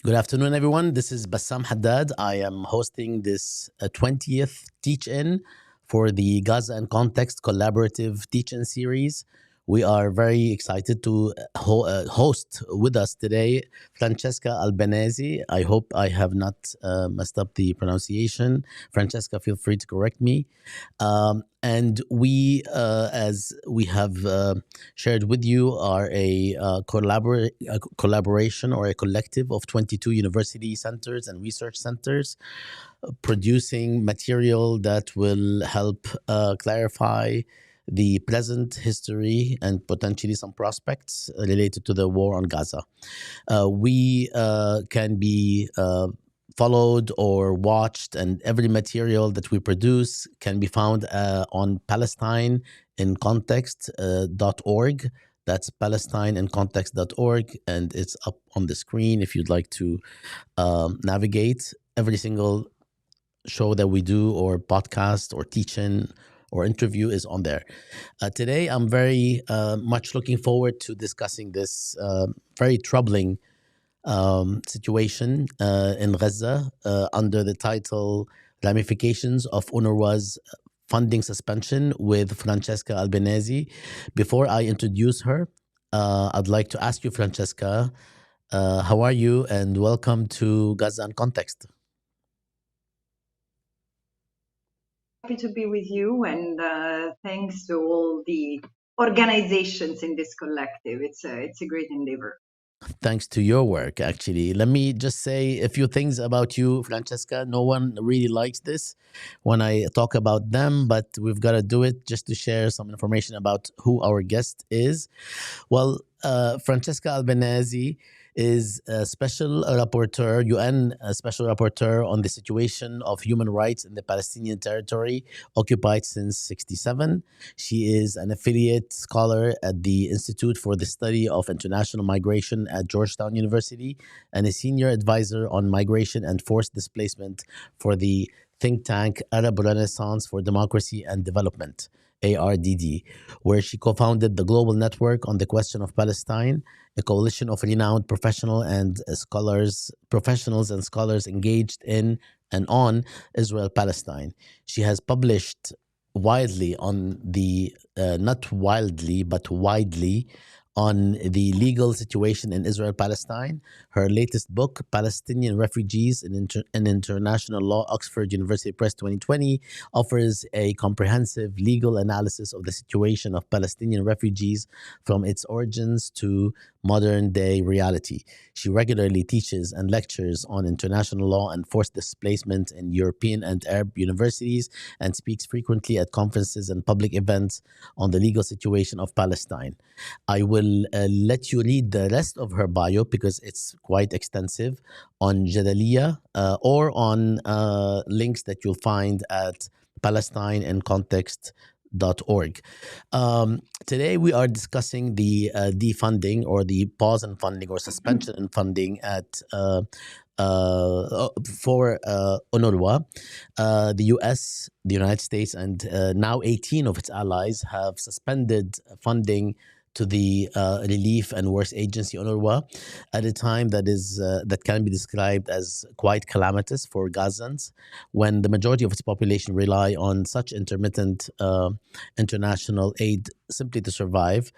Good afternoon, everyone. This is Bassam Haddad. I am hosting this 20th teach-in for the Gaza and Context collaborative teach-in series. We are very excited to host with us today Francesca Albanese. I hope I have not messed up the pronunciation. Francesca, feel free to correct me. And we, as we have shared with you, are a collaboration or a collective of 22 university centers and research centers producing material that will help clarify the present history and potentially some prospects related to the war on Gaza. We can be followed or watched, and every material that we produce can be found on palestineincontext.org. That's palestineincontext.org, and it's up on the screen if you'd like to navigate. Every single show that we do or podcast or teach-in or interview is on there. Today, I'm very much looking forward to discussing this very troubling situation in Gaza under the title Ramifications of UNRWA's Funding Suspension with Francesca Albanese. Before I introduce her, I'd like to ask you, Francesca, how are you, and welcome to Gaza and Context. Happy to be with you, and thanks to all the organizations in this collective. It's a great endeavor. Thanks to your work, actually. Let me just say a few things about you, Francesca. No one really likes this when I talk about them, but we've got to do it just to share some information about who our guest is. Well, Francesca Albanese is a special rapporteur, UN special rapporteur on the situation of human rights in the Palestinian territory occupied since 1967. She is an affiliate scholar at the Institute for the Study of International Migration at Georgetown University and a senior advisor on migration and forced displacement for the think tank Arab Renaissance for Democracy and Development, ARDD, where she co-founded the Global Network on the Question of Palestine, a coalition of renowned professionals and scholars engaged in and on Israel-Palestine. She has published widely on the, not wildly, but widely, on the legal situation in Israel-Palestine. Her latest book, Palestinian Refugees in International Law, Oxford University Press 2020, offers a comprehensive legal analysis of the situation of Palestinian refugees from its origins to modern-day reality. She regularly teaches and lectures on international law and forced displacement in European and Arab universities and speaks frequently at conferences and public events on the legal situation of Palestine. I will let you read the rest of her bio because it's quite extensive on Jadaliyya or on links that you'll find at palestineincontext.org. Today we are discussing the defunding or the pause in funding or suspension in funding at for UNRWA. The US, the United States, and now 18 of its allies have suspended funding to the relief and works agency UNRWA at a time that is that can be described as quite calamitous for Gazans, when the majority of its population rely on such intermittent international aid simply to survive.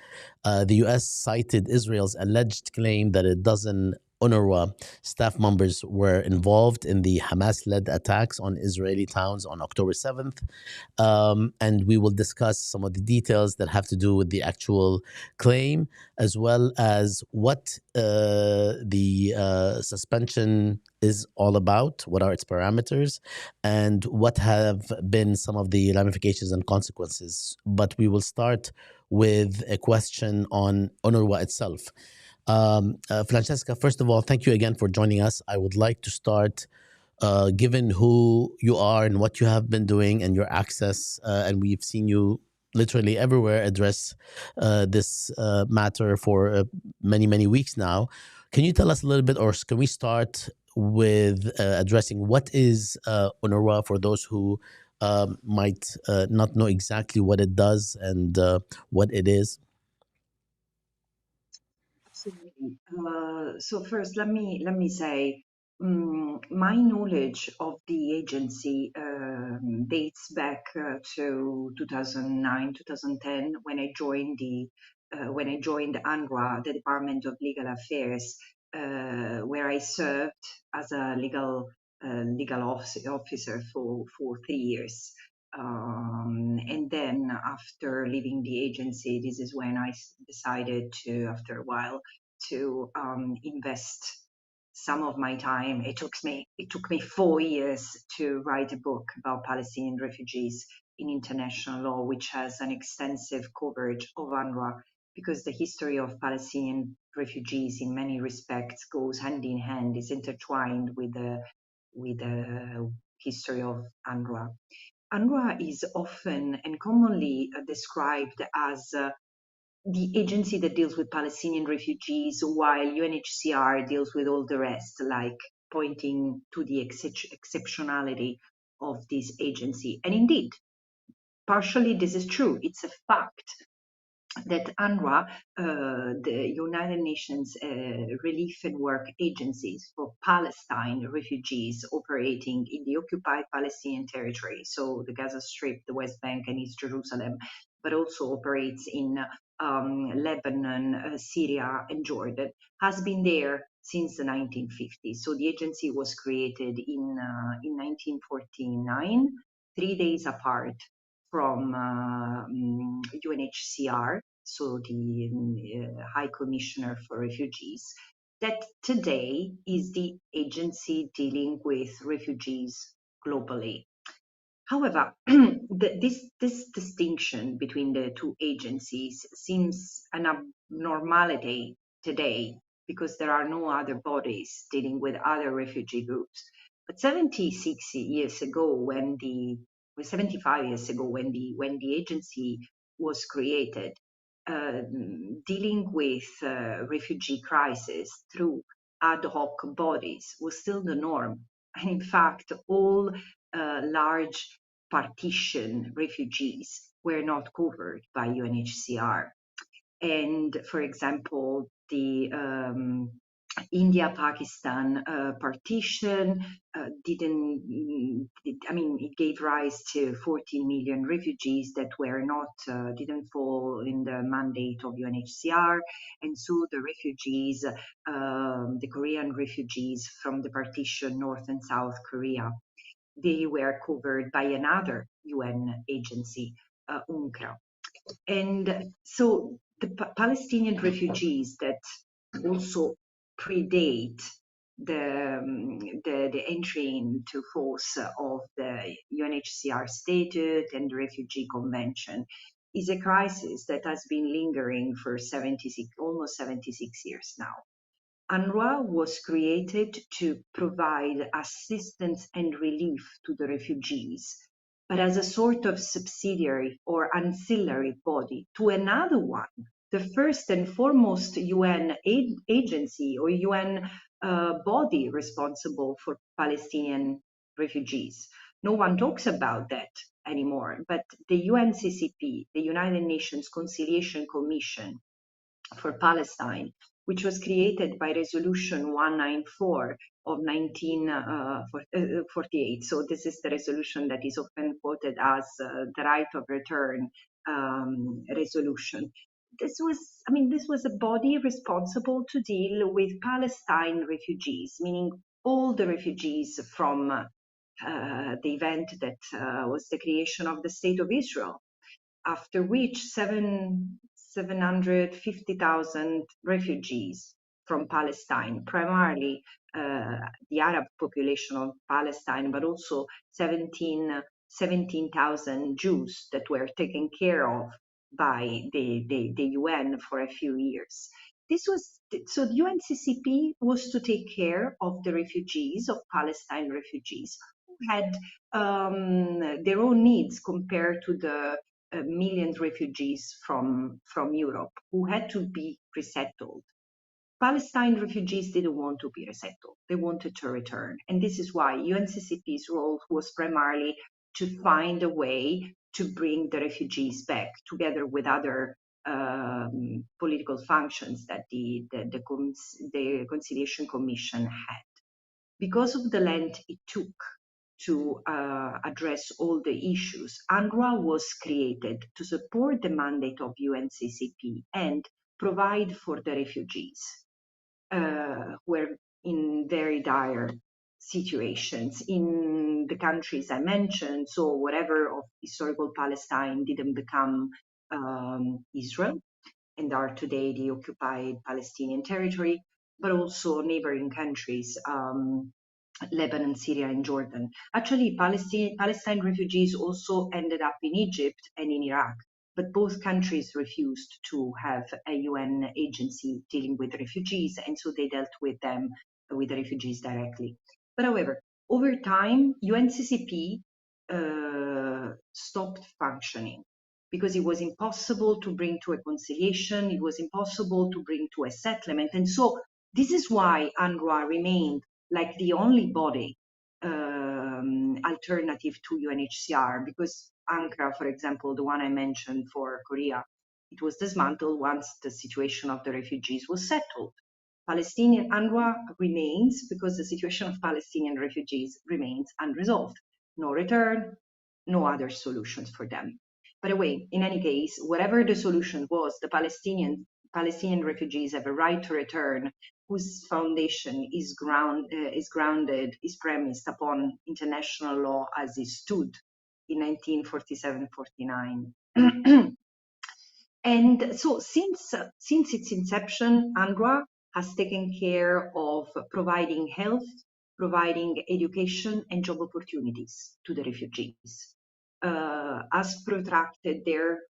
The US cited Israel's alleged claim that a dozen UNRWA staff members were involved in the Hamas-led attacks on Israeli towns on October 7th. And we will discuss some of the details that have to do with the actual claim, as well as what the suspension is all about, what are its parameters, and what have been some of the ramifications and consequences. But we will start with a question on UNRWA itself. Francesca, first of all, thank you again for joining us. I would like to start, given who you are and what you have been doing and your access, and we've seen you literally everywhere address this matter for many, many weeks now. Can you tell us a little bit, or can we start with addressing what is UNRWA for those who might not know exactly what it does and what it is? Absolutely. So first, let me say, my knowledge of the agency dates back to 2009, 2010, when I joined UNRWA, the Department of Legal Affairs, where I served as a legal officer for 3 years. And then after leaving the agency, this is when I decided to, after a while, to invest some of my time. It took me 4 years to write a book about Palestinian refugees in international law, which has an extensive coverage of UNRWA, because the history of Palestinian refugees in many respects goes hand in hand, is intertwined with the history of UNRWA. UNRWA is often and commonly described as the agency that deals with Palestinian refugees, while UNHCR deals with all the rest, like pointing to the exceptionality of this agency. And indeed, partially this is true. It's a fact that UNRWA, the United Nations Relief and Work Agencies for Palestine refugees operating in the occupied Palestinian territory, so the Gaza Strip, the West Bank, and East Jerusalem, but also operates in Lebanon, Syria, and Jordan, has been there since the 1950s. So the agency was created in 1949, 3 days apart from UNHCR, so the High Commissioner for Refugees, that today is the agency dealing with refugees globally. However, this distinction between the two agencies seems an abnormality today, because there are no other bodies dealing with other refugee groups. But 76 years ago, when 75 years ago, when the agency was created, dealing with refugee crisis through ad hoc bodies was still the norm. And in fact, all large partition refugees were not covered by UNHCR. And for example, the India-Pakistan partition it gave rise to 14 million refugees that were not, didn't fall in the mandate of UNHCR. And so the refugees, the Korean refugees from the partition, North and South Korea, they were covered by another UN agency, UNRWA. And so the Palestinian refugees that also predate the entry into force of the UNHCR Statute and the Refugee Convention is a crisis that has been lingering for almost 76 years now. UNRWA was created to provide assistance and relief to the refugees, but as a sort of subsidiary or ancillary body to another one, the first and foremost UN agency or UN body responsible for Palestinian refugees. No one talks about that anymore, but the UNCCP, the United Nations Conciliation Commission for Palestine, which was created by Resolution 194 of 1948. So this is the resolution that is often quoted as the right of return resolution. This was a body responsible to deal with Palestine refugees, meaning all the refugees from the event that was the creation of the State of Israel, after which 750,000 refugees from Palestine, primarily the Arab population of Palestine, but also 17,000 Jews that were taken care of by the UN for a few years. So the UNCCP was to take care of the refugees, of Palestine refugees, who had their own needs compared to the millions of refugees from Europe who had to be resettled. Palestine refugees didn't want to be resettled. They wanted to return. And this is why UNCCP's role was primarily to find a way to bring the refugees back, together with other political functions that the Conciliation Commission had. Because of the length it took to address all the issues, UNRWA was created to support the mandate of UNCCP and provide for the refugees who were in very dire situations in the countries I mentioned. So whatever of historical Palestine didn't become Israel and are today the occupied Palestinian territory, but also neighboring countries, Lebanon, Syria, and Jordan. Actually, Palestine refugees also ended up in Egypt and in Iraq, but both countries refused to have a UN agency dealing with refugees, and so they dealt with them, with the refugees directly. But however, over time, UNCCP stopped functioning because it was impossible to bring to a conciliation, it was impossible to bring to a settlement. And so this is why UNRWA remained like the only body alternative to UNHCR, because UNRWA, for example, the one I mentioned for Korea, it was dismantled once the situation of the refugees was settled. Palestinian UNRWA remains because the situation of Palestinian refugees remains unresolved. No return, no other solutions for them. By the way, in any case, whatever the solution was, the Palestinian refugees have a right to return, whose foundation is premised upon international law as it stood in 1947-49. And so since its inception, UNRWA has taken care of providing health, providing education and job opportunities to the refugees. As protracted their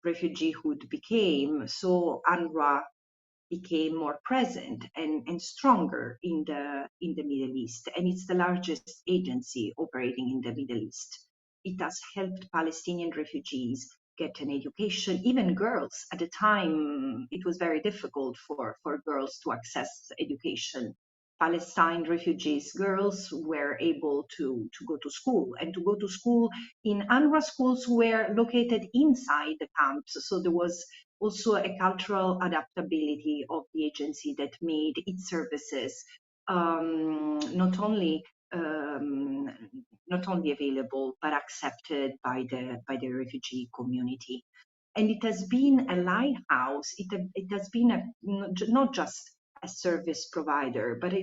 refugeehood became, so UNRWA became more present and stronger in the Middle East, and it's the largest agency operating in the Middle East. It has helped Palestinian refugees get an education, even girls. At the time, it was very difficult for girls to access education. Palestine refugees girls were able to go to school, and to go to school in UNRWA schools were located inside the camps. So there was also a cultural adaptability of the agency that made its services not only available but accepted by the refugee community. And it has been a lighthouse. It has been not just a service provider, but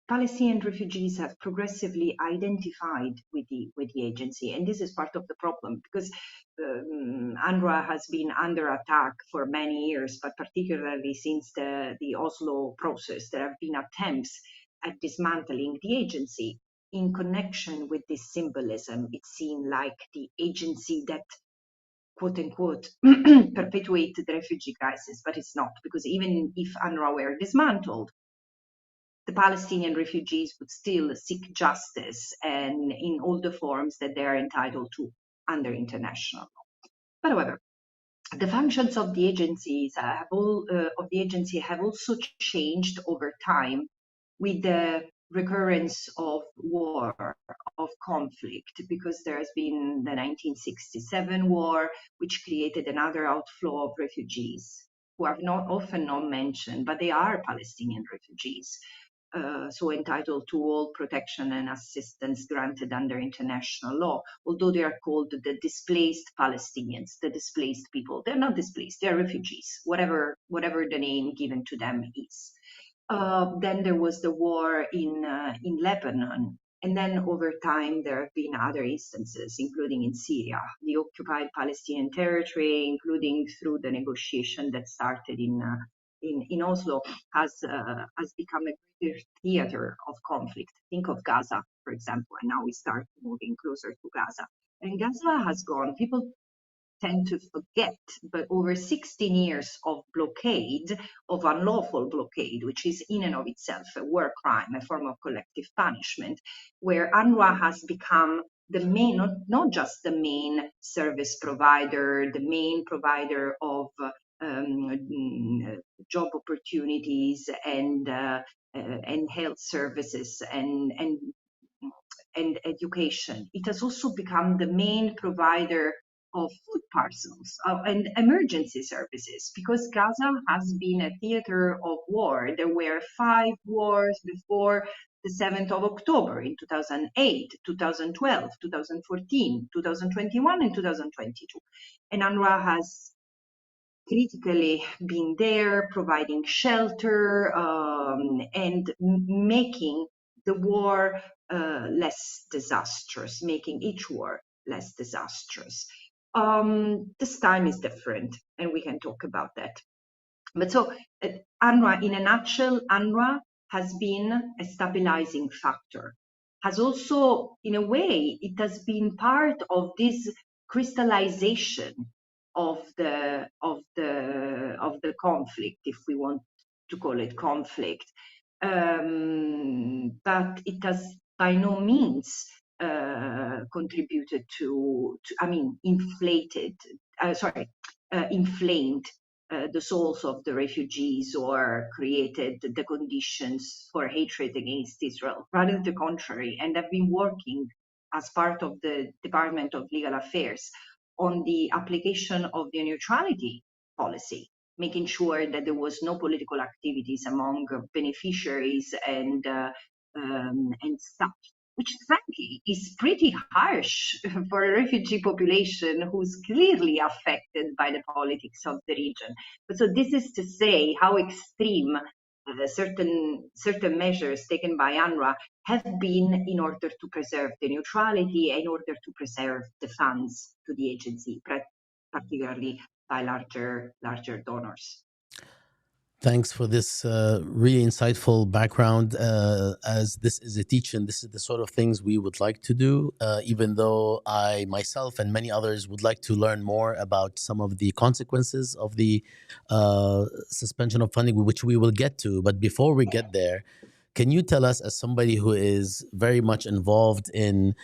Palestinian refugees have progressively identified with the agency, and this is part of the problem because UNRWA has been under attack for many years, but particularly since the Oslo process, there have been attempts at dismantling the agency. In connection with this symbolism, it seemed like the agency that quote unquote perpetuate the refugee crisis, but it's not, because even if UNRWA were dismantled, the Palestinian refugees would still seek justice and in all the forms that they are entitled to under international law. But however, the functions of the agencies have also changed over time with the recurrence of war, of conflict, because there has been the 1967 war, which created another outflow of refugees who are often not mentioned, but they are Palestinian refugees. So entitled to all protection and assistance granted under international law, although they are called the displaced Palestinians, the displaced people. They're not displaced, they're refugees, whatever the name given to them is. Then there was the war in Lebanon. And then over time, there have been other instances, including in Syria, the occupied Palestinian territory, including through the negotiation that started in Oslo, has become a greater theater of conflict. Think of Gaza, for example, and now we start moving closer to Gaza. And Gaza has gone, people tend to forget, but over 16 years of blockade, of unlawful blockade, which is in and of itself a war crime, a form of collective punishment, where UNRWA has become the main, not just the main service provider, the main provider of job opportunities and health services and education. It has also become the main provider of food parcels and emergency services, because Gaza has been a theater of war. There were 5 wars before the 7th of October in 2008, 2012, 2014, 2021, and 2022. And UNRWA has critically been there, providing shelter and making the war less disastrous, making each war less disastrous. This time is different, and we can talk about that. But so, UNRWA, in a nutshell, UNRWA has been a stabilizing factor. Has also, in a way, it has been part of this crystallization of the conflict, if we want to call it conflict. But it has by no means contributed to inflamed the souls of the refugees or created the conditions for hatred against Israel. Rather the contrary, and I've been working as part of the Department of Legal Affairs on the application of the neutrality policy, making sure that there was no political activities among beneficiaries and staff, which frankly is pretty harsh for a refugee population who's clearly affected by the politics of the region. But so this is to say how extreme certain measures taken by UNRWA have been in order to preserve the neutrality, in order to preserve the funds to the agency, particularly by larger donors. Thanks for this really insightful background. As this is a teaching, this is the sort of things we would like to do, even though I myself and many others would like to learn more about some of the consequences of the suspension of funding, which we will get to. But before we get there, can you tell us, as somebody who is very much involved in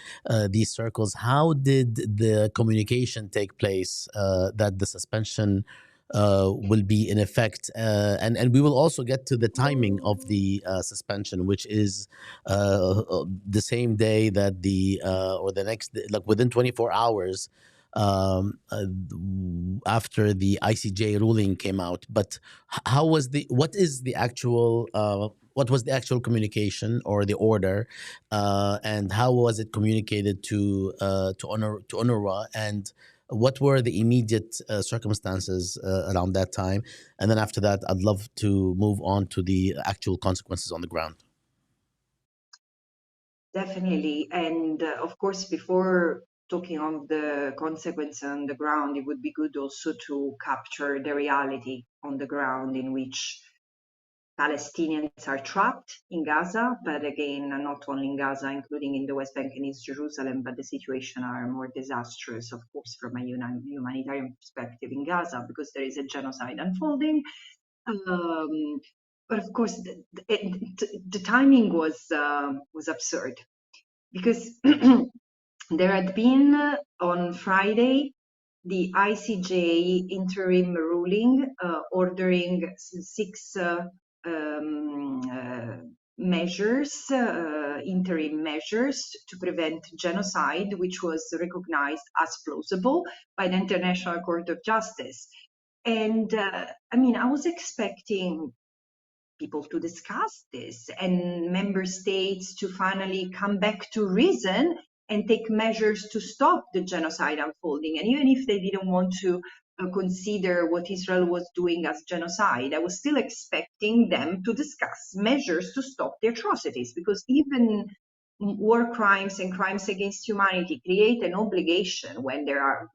these circles, how did the communication take place that the suspension will be in effect, and we will also get to the timing of the suspension, which is the same day that the or the next day, like within 24 hours after the ICJ ruling came out. But how was what was the actual communication or the order, and how was it communicated to UNRWA, and what were the immediate circumstances around that time? And then after that, I'd love to move on to the actual consequences on the ground. Definitely. And of course, before talking of the consequence on the ground, it would be good also to capture the reality on the ground in which Palestinians are trapped in Gaza, but again, not only in Gaza, including in the West Bank and East Jerusalem, but the situation are more disastrous, of course, from a humanitarian perspective in Gaza, because there is a genocide unfolding. But of course, the timing was absurd, because there had been on Friday the ICJ interim ruling ordering 6 measures, interim measures to prevent genocide, which was recognized as plausible by the International Court of Justice. And I was expecting people to discuss this and member states to finally come back to reason and take measures to stop the genocide unfolding. And even if they didn't want to consider what Israel was doing as genocide, I was still expecting them to discuss measures to stop the atrocities, because even war crimes and crimes against humanity create an obligation, when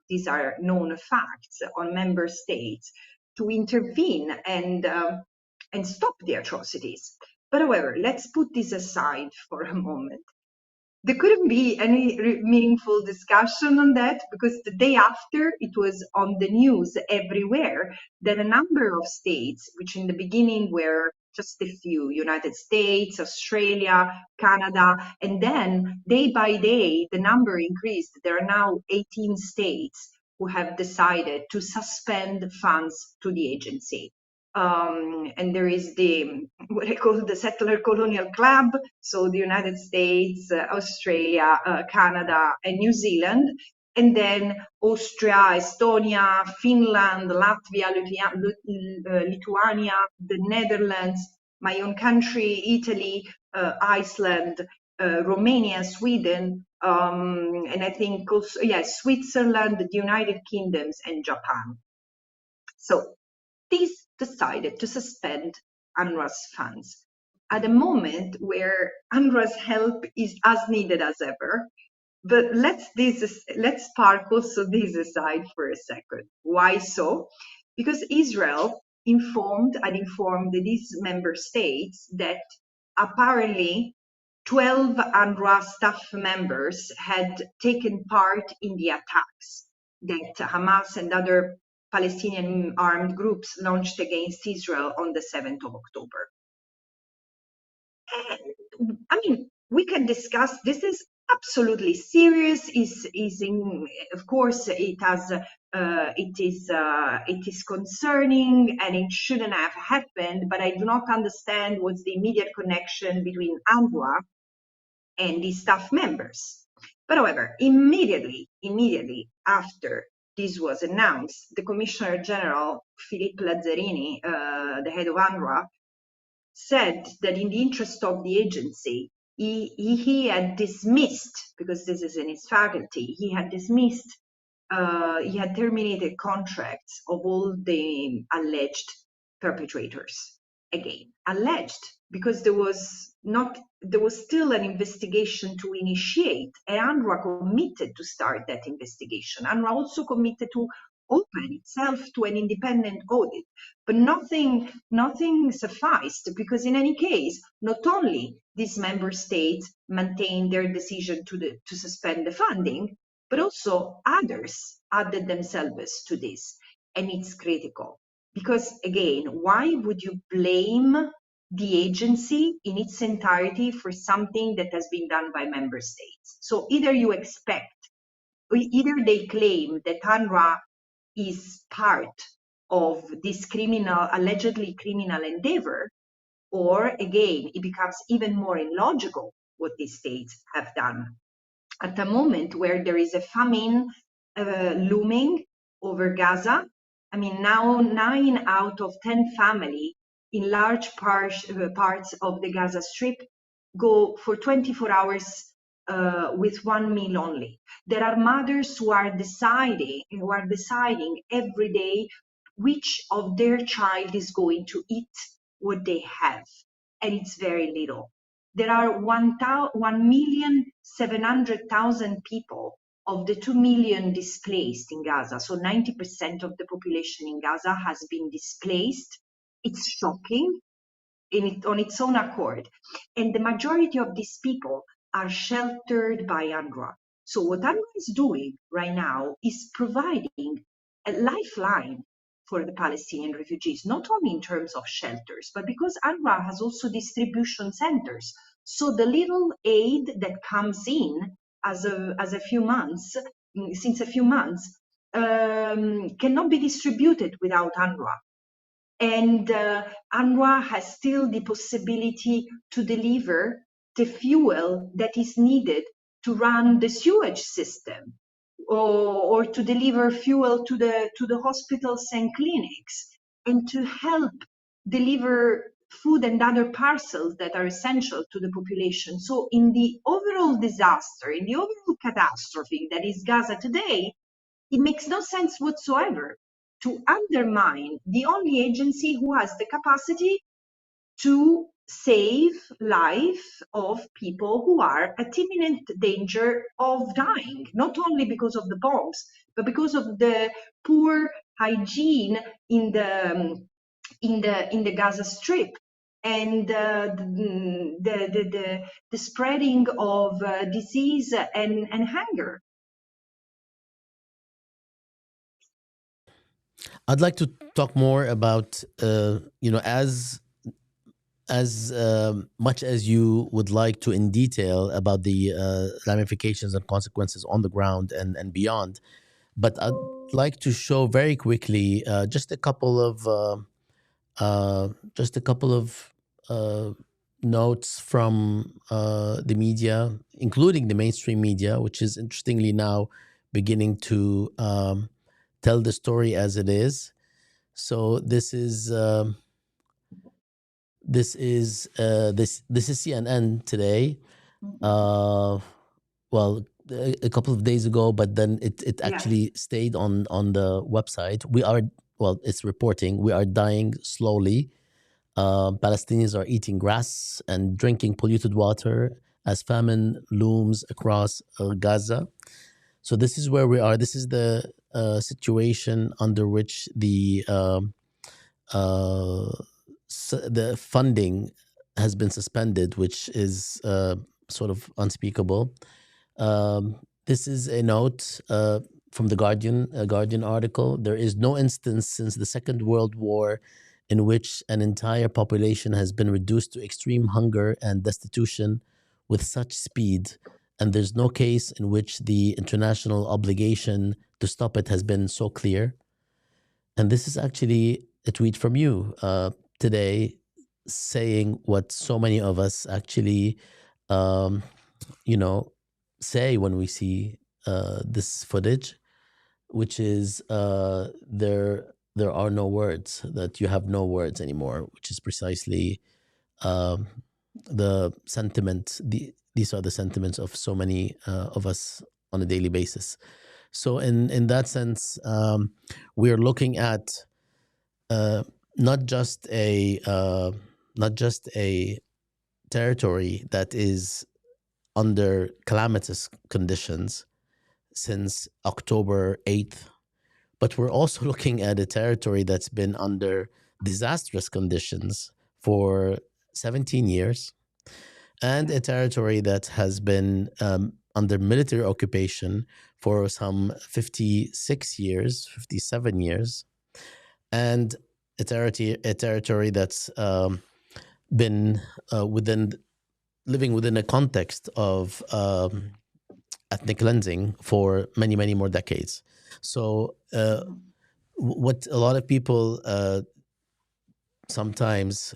these are known facts, on member states to intervene and stop the atrocities. But however, let's put this aside for a moment. There couldn't be any meaningful discussion on that, because the day after it was on the news everywhere that a number of states, which in the beginning were just a few, United States, Australia, Canada, and then day by day the number increased. There are now 18 states who have decided to suspend funds to the agency. And there is what I call the settler colonial club, so the United States, Australia, Canada, and New Zealand, and then Austria, Estonia, Finland, Latvia, Lithuania, the Netherlands, my own country, Italy, Iceland, Romania, Sweden, and I think also, yes, Switzerland, the United Kingdoms, and Japan. So these decided to suspend UNRWA's funds at a moment where UNRWA's help is as needed as ever. But let's park also this aside for a second. Why so? Because Israel had informed these member states that apparently 12 UNRWA staff members had taken part in the attacks that Hamas and other Palestinian armed groups launched against Israel on the 7th of October. I mean, we can discuss. This is absolutely serious. Of course, it is concerning, and it shouldn't have happened. But I do not understand what's the immediate connection between UNRWA and the staff members. But however, immediately after this was announced, the Commissioner General Philippe Lazzarini, the head of UNRWA, said that in the interest of the agency, he had dismissed, because this is in his faculty, he had terminated contracts of all the alleged perpetrators. Again, alleged, because there was still an investigation to initiate, and UNRWA committed to start that investigation. UNRWA also committed to open itself to an independent audit, but nothing sufficed, because in any case, not only these member states maintained their decision to suspend the funding, but also others added themselves to this. And it's critical, because again, why would you blame the agency in its entirety for something that has been done by member states? So either they claim that UNRWA is part of this allegedly criminal endeavor, or again, it becomes even more illogical what these states have done. At a moment where there is a famine looming over Gaza, I mean, now 9 out of 10 families in large parts of the Gaza Strip go for 24 hours with one meal only. There are mothers who are deciding every day which of their child is going to eat what they have, and it's very little. There are 1,700,000 people of the 2 million displaced in Gaza. So 90% of the population in Gaza has been displaced. It's shocking on its own accord. And the majority of these people are sheltered by UNRWA. So what UNRWA is doing right now is providing a lifeline for the Palestinian refugees, not only in terms of shelters, but because UNRWA has also distribution centers. So the little aid that comes in since a few months, cannot be distributed without UNRWA. And UNRWA has still the possibility to deliver the fuel that is needed to run the sewage system, or to deliver fuel to the hospitals and clinics, and to help deliver food and other parcels that are essential to the population. So in the overall disaster, in the overall catastrophe that is Gaza today, it makes no sense whatsoever to undermine the only agency who has the capacity to save life of people who are at imminent danger of dying, not only because of the bombs, but because of the poor hygiene in the Gaza Strip, and the spreading of disease and hunger. I'd like to talk more about, as much as you would like to in detail about the ramifications and consequences on the ground and beyond. But I'd like to show very quickly just a couple of uh, notes from the media, including the mainstream media, which is interestingly now beginning to tell the story as it is. So this is CNN today. Well, a couple of days ago, but then it Yes. actually stayed on the website. It's reporting we are dying slowly. Palestinians are eating grass and drinking polluted water as famine looms across Gaza. So this is where we are. This is the situation under which the funding has been suspended, which is sort of unspeakable. This is a note from the Guardian, a Guardian article. There is no instance since the Second World War in which an entire population has been reduced to extreme hunger and destitution with such speed, and there's no case in which the international obligation to stop it has been so clear. And this is actually a tweet from you today saying what so many of us actually, say when we see this footage, which is there are no words, that you have no words anymore, which is precisely the sentiment. These are the sentiments of so many of us on a daily basis. So in that sense, we are looking at not just a territory that is under calamitous conditions since October 8th, but we're also looking at a territory that's been under disastrous conditions for 17 years, and a territory that has been under military occupation for some 56 years, 57 years, and a territory that's been living within a context of ethnic cleansing for many, many more decades. So what a lot of people sometimes,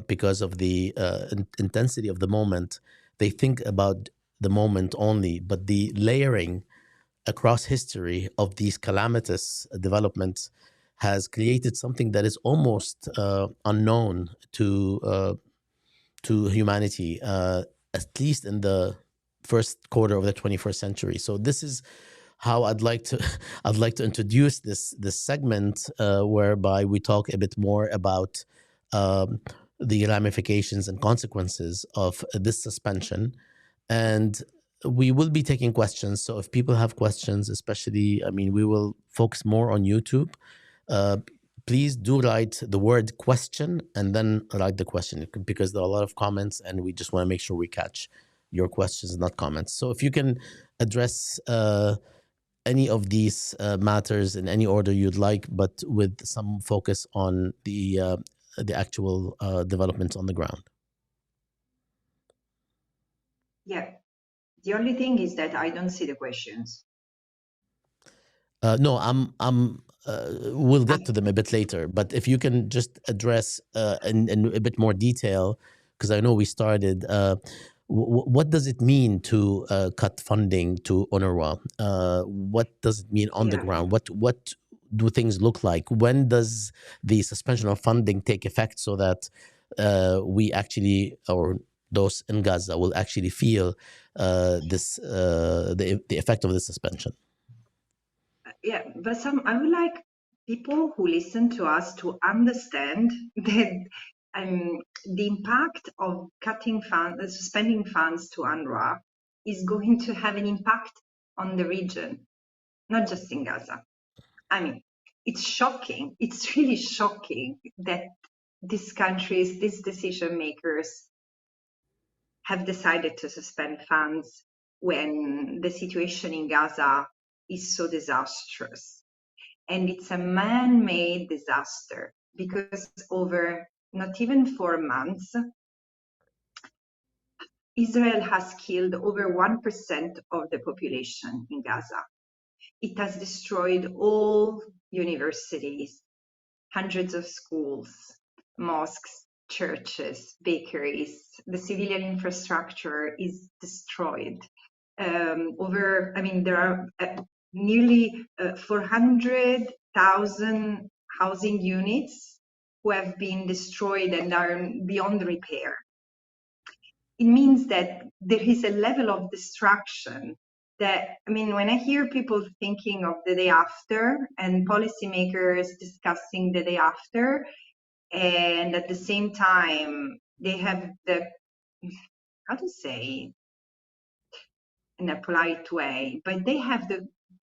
because of the intensity of the moment, they think about the moment only, but the layering across history of these calamitous developments has created something that is almost unknown to humanity, at least in the first quarter of the 21st century. So this is how I'd like to introduce this segment, whereby we talk a bit more about the ramifications and consequences of this suspension, and we will be taking questions. So if people have questions, especially, we will focus more on YouTube. Please do write the word question and then write the question, because there are a lot of comments and we just want to make sure we catch your questions, not comments. So if you can address any of these matters in any order you'd like, but with some focus on the actual developments on the ground. Yeah. The only thing is that I don't see the questions. No, we'll get to them a bit later, but if you can just address in a bit more detail, because I know we started, what does it mean to cut funding to UNRWA? What does it mean on the ground? What do things look like? When does the suspension of funding take effect, so that we actually, or those in Gaza, will actually feel the effect of the suspension? Yeah, but I would like people who listen to us to understand that the impact of cutting funds, suspending funds to UNRWA is going to have an impact on the region, not just in Gaza. It's shocking. It's really shocking that these countries, these decision makers, have decided to suspend funds when the situation in Gaza is so disastrous. And it's a man-made disaster, because over not even 4 months, Israel has killed over 1% of the population in Gaza. It has destroyed all universities, hundreds of schools, mosques, churches, bakeries. The civilian infrastructure is destroyed. There are nearly 400,000 housing units who have been destroyed and are beyond repair. It means that there is a level of destruction that, I mean, when I hear people thinking of the day after and policymakers discussing the day after, and at the same time, they have the, how to say, in a polite way, but they have the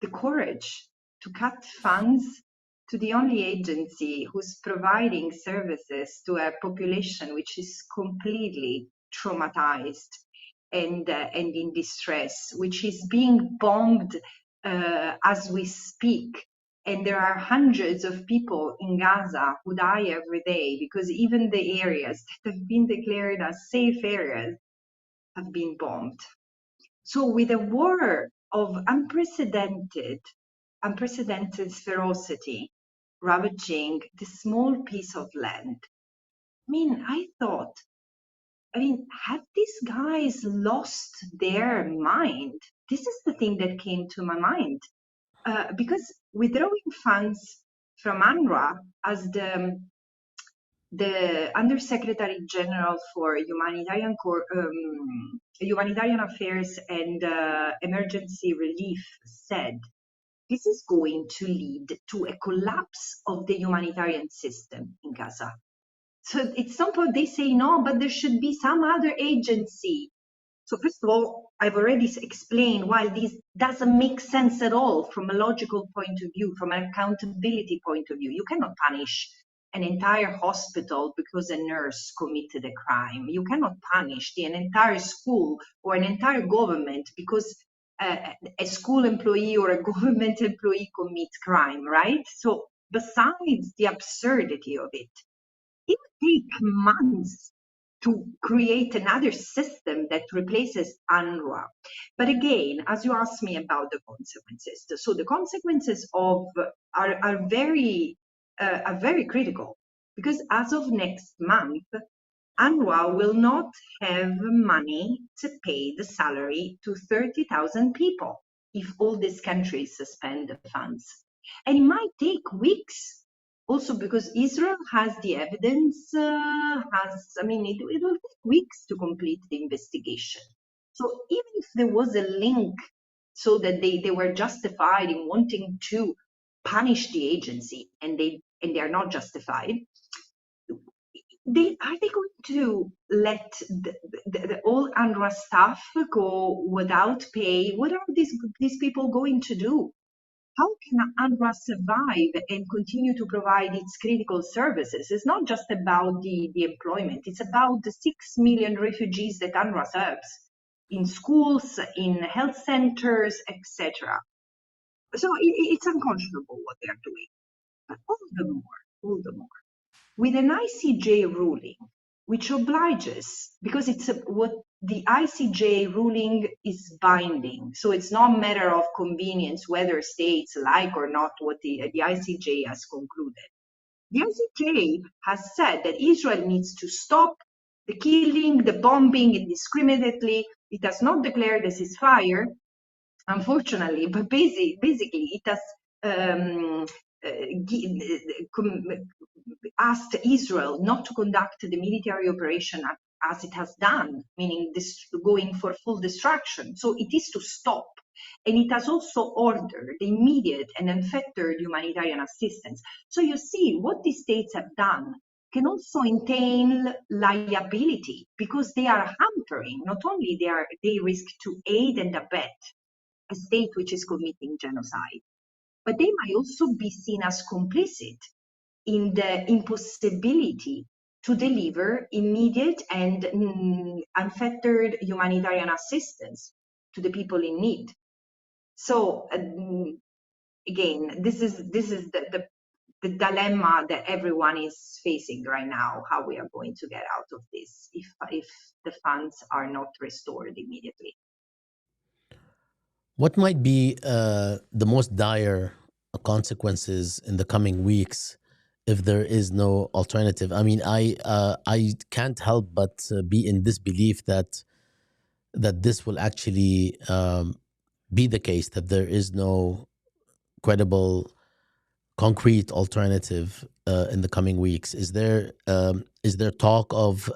courage to cut funds to the only agency who's providing services to a population which is completely traumatized and in distress, which is being bombed as we speak. And there are hundreds of people in Gaza who die every day because even the areas that have been declared as safe areas have been bombed. So with a war of unprecedented ferocity ravaging this small piece of land, I mean, have these guys lost their mind? This is the thing that came to my mind. Because withdrawing funds from UNRWA as the Undersecretary General for Humanitarian Affairs and Emergency Relief said, this is going to lead to a collapse of the humanitarian system in Gaza. So at some point they say, no, but there should be some other agency. So first of all, I've already explained why this doesn't make sense at all from a logical point of view, from an accountability point of view. You cannot punish an entire hospital because a nurse committed a crime. You cannot punish an entire school or an entire government because a school employee or a government employee commits crime, right? So besides the absurdity of it would take months to create another system that replaces UNRWA. But again, as you asked me about the consequences, so the consequences of are very critical because as of next month, UNRWA will not have money to pay the salary to 30,000 people if all these countries suspend the funds. And it might take weeks also because Israel has the evidence, it will take weeks to complete the investigation. So even if there was a link so that they were justified in wanting to punish the agency and they are not justified, are they going to let the all UNRWA staff go without pay? What are these people going to do? How can UNRWA survive and continue to provide its critical services? It's not just about the employment, it's about the 6 million refugees that UNRWA serves in schools, in health centers, etc. So it's unconscionable what they are doing. But all the more, with an ICJ ruling, which obliges, because what the ICJ ruling is binding, so it's not a matter of convenience whether states like or not what the ICJ has concluded. The ICJ has said that Israel needs to stop the killing, the bombing indiscriminately. It has not declared a ceasefire, unfortunately, but basically it has asked Israel not to conduct the military operation as it has done, meaning going for full destruction. So it is to stop. And it has also ordered immediate and unfettered humanitarian assistance. So you see, what the states have done can also entail liability because they are hampering, not only they risk to aid and abet a state which is committing genocide, but they might also be seen as complicit in the impossibility to deliver immediate and unfettered humanitarian assistance to the people in need. So again, this is the dilemma that everyone is facing right now, how we are going to get out of this if the funds are not restored immediately. What might be the most dire consequences in the coming weeks if there is no alternative? I mean, I can't help but be in disbelief that this will actually be the case, that there is no credible, concrete alternative in the coming weeks? Is there talk of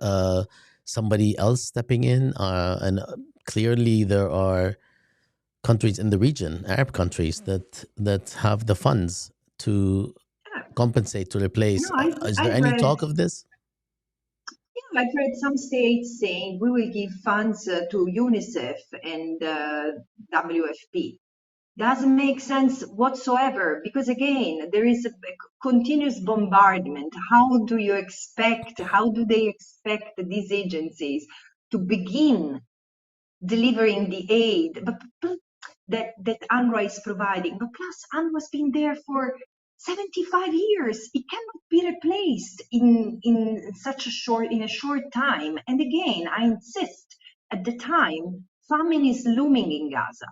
somebody else stepping in? And clearly, there are countries in the region, Arab countries, that have the funds to Yeah. compensate, to replace. No, Is there I've any read. talk of this? Yeah, I've read some states saying we will give funds to UNICEF and WFP. Doesn't make sense whatsoever because again, there is a continuous bombardment. How do they expect these agencies to begin delivering the aid that UNRWA is providing? But plus, UNRWA's been there for 75 years. It cannot be replaced in a short time. And again, I insist, at the time, famine is looming in Gaza.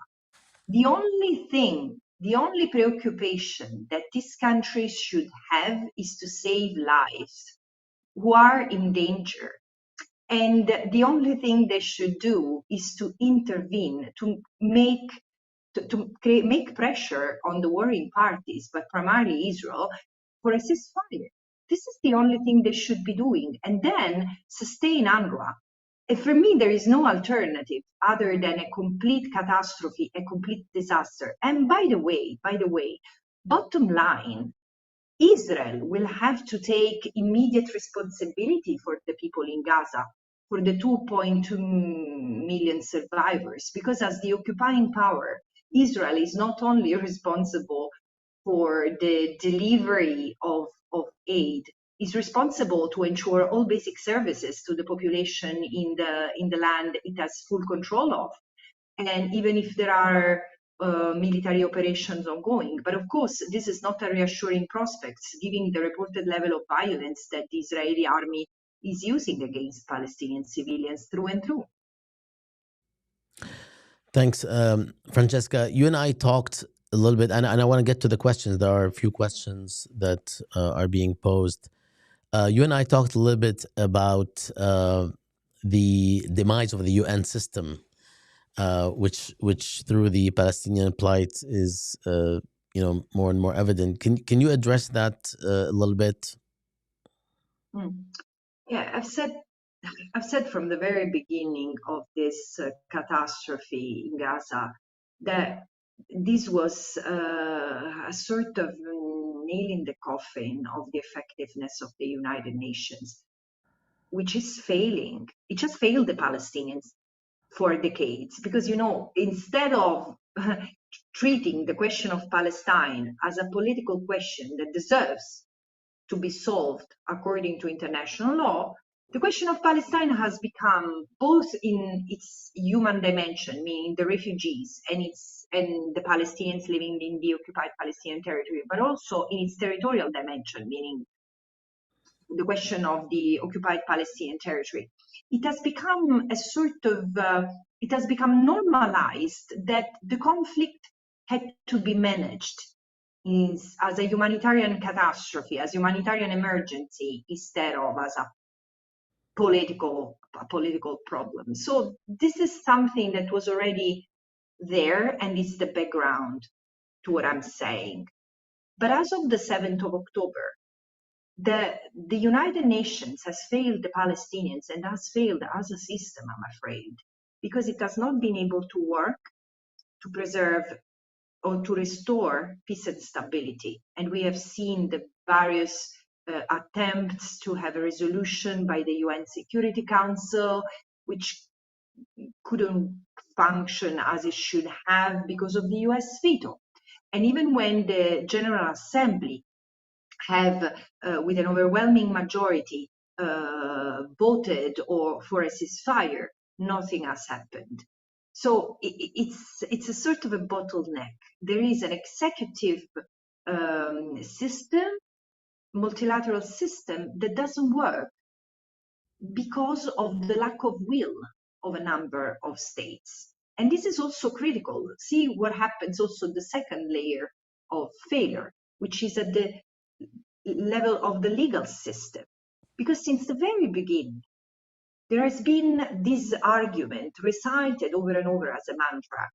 The only preoccupation that these countries should have is to save lives who are in danger. And the only thing they should do is to intervene, make pressure on the warring parties, but primarily Israel, for a ceasefire. This is the only thing they should be doing, and then sustain UNRWA. And for me, there is no alternative other than a complete catastrophe, a complete disaster. And by the way, bottom line, Israel will have to take immediate responsibility for the people in Gaza, for the 2.2 million survivors, because as the occupying power, Israel is not only responsible for the delivery of aid, is responsible to ensure all basic services to the population in the land it has full control of. And even if there are military operations ongoing. But of course, this is not a reassuring prospect, given the reported level of violence that the Israeli army is using against Palestinian civilians through and through. Thanks, Francesca. You and I talked a little bit, and I want to get to the questions. There are a few questions that are being posed. You and I talked a little bit about the demise of the UN system, which through the Palestinian plight is more and more evident. Can you address that a little bit? Yeah, I've said from the very beginning of this catastrophe in Gaza that this was a sort of nail in the coffin of the effectiveness of the United Nations, which is failing. It just failed the Palestinians for decades because, instead of treating the question of Palestine as a political question that deserves to be solved according to international law, the question of Palestine has become, both in its human dimension, meaning the refugees and the Palestinians living in the occupied Palestinian territory, but also in its territorial dimension, meaning the question of the occupied Palestinian territory. It has become it has become normalized that the conflict had to be managed as a humanitarian catastrophe, as humanitarian emergency, instead of as a political problem. So this is something that was already there and is the background to what I'm saying. But as of the 7th of October, the United Nations has failed the Palestinians and has failed as a system, I'm afraid, because it has not been able to work to preserve or to restore peace and stability. And we have seen the various attempts to have a resolution by the UN Security Council, which couldn't function as it should have because of the US veto. And even when the General Assembly have, with an overwhelming majority, voted for a ceasefire, nothing has happened. So it's a sort of a bottleneck. There is an executive system, multilateral system, that doesn't work because of the lack of will of a number of states. And this is also critical. See what happens also the second layer of failure, which is at the level of the legal system. Because since the very beginning, there has been this argument recited over and over as a mantra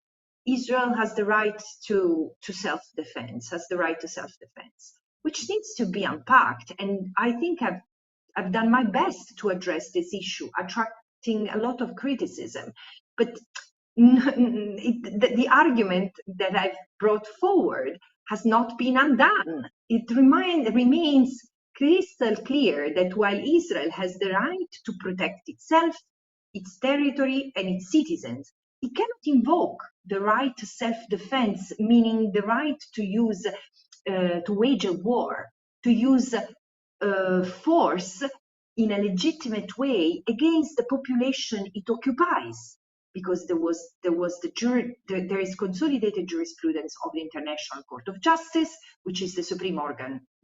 Israel has the right to self-defense, has the right to self-defense, which needs to be unpacked. And I think I've done my best to address this issue, attracting a lot of criticism. But the argument that I've brought forward has not been undone. It remains crystal clear that while Israel has the right to protect itself, its territory, and its citizens, it cannot invoke the right to self-defense, meaning the right to use, to wage a war, to use force in a legitimate way against the population it occupies, because there is consolidated jurisprudence of the International Court of Justice, which is the supreme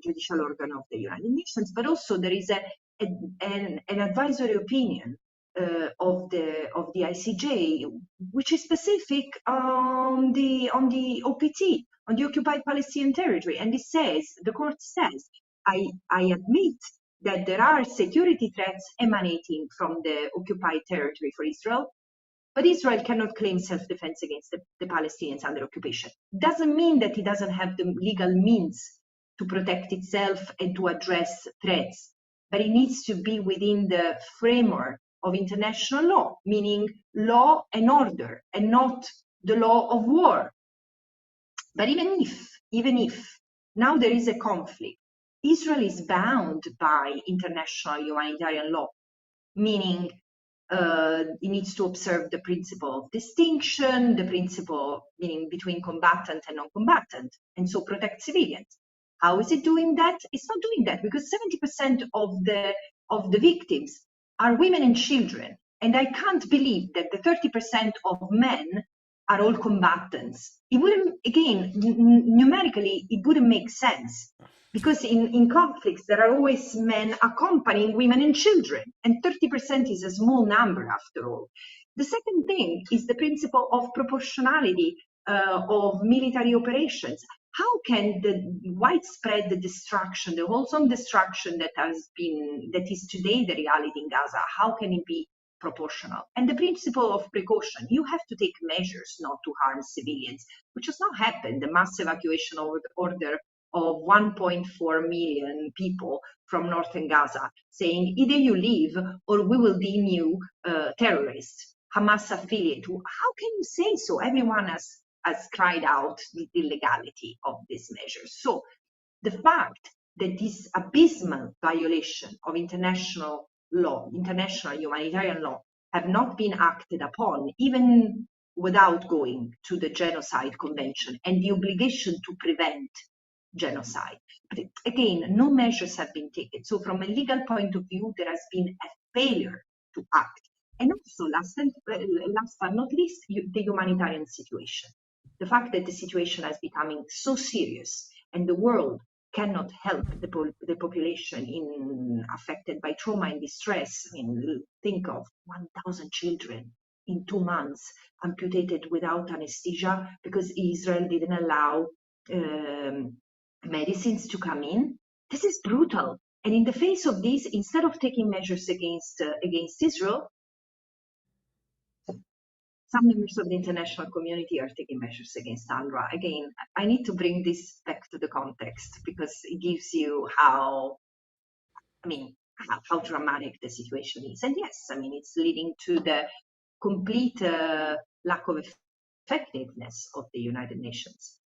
judicial organ of the United Nations, but also there is an advisory opinion of the ICJ, which is specific on the OPT, on the occupied Palestinian territory, and the court says, I admit that there are security threats emanating from the occupied territory for Israel, but Israel cannot claim self-defense against the Palestinians under occupation. Doesn't mean that it doesn't have the legal means to protect itself and to address threats, but it needs to be within the framework of international law, meaning law and order, and not the law of war. But even if now there is a conflict, Israel is bound by international humanitarian law, meaning it needs to observe the principle of distinction, the principle meaning between combatant and non-combatant, and so protect civilians. How is it doing that? It's not doing that because 70% of the victims are women and children, and I can't believe that the 30% of men are all combatants. It wouldn't, again, numerically, it wouldn't make sense. Because in conflicts, there are always men accompanying women and children, and 30% is a small number after all. The second thing is the principle of proportionality of military operations. How can the widespread destruction, the wholesome destruction that is today the reality in Gaza, how can it be proportional? And the principle of precaution, you have to take measures not to harm civilians, which has not happened. The mass evacuation order of 1.4 million people from northern Gaza, saying either you leave or we will deem you terrorists, Hamas affiliate. How can you say so? Everyone has cried out the illegality of these measures. So the fact that this abysmal violation of international law, international humanitarian law, have not been acted upon, even without going to the Genocide Convention and the obligation to prevent genocide. But again, no measures have been taken. So from a legal point of view, there has been a failure to act. And also, last but not least, the humanitarian situation. The fact that the situation is becoming so serious and the world cannot help the population affected by trauma and distress. I mean, think of 1,000 children in 2 months amputated without anesthesia because Israel didn't allow medicines to come in. This is brutal. And in the face of this, instead of taking measures against Israel, some members of the international community are taking measures against UNRWA. Again, I need to bring this back to the context because it gives you how dramatic the situation is. And yes, I mean, it's leading to the complete lack of effectiveness of the United Nations.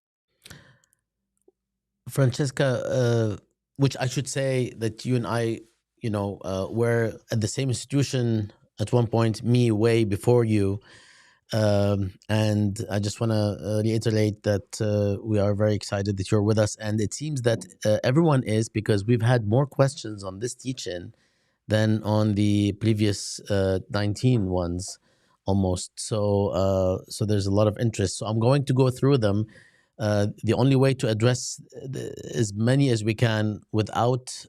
Francesca, which I should say that you and I, were at the same institution at one point, me way before you. And I just want to reiterate that we are very excited that you're with us. And it seems that everyone is, because we've had more questions on this teaching than on the previous 19 ones almost. So there's a lot of interest. So I'm going to go through them. The only way to address as many as we can without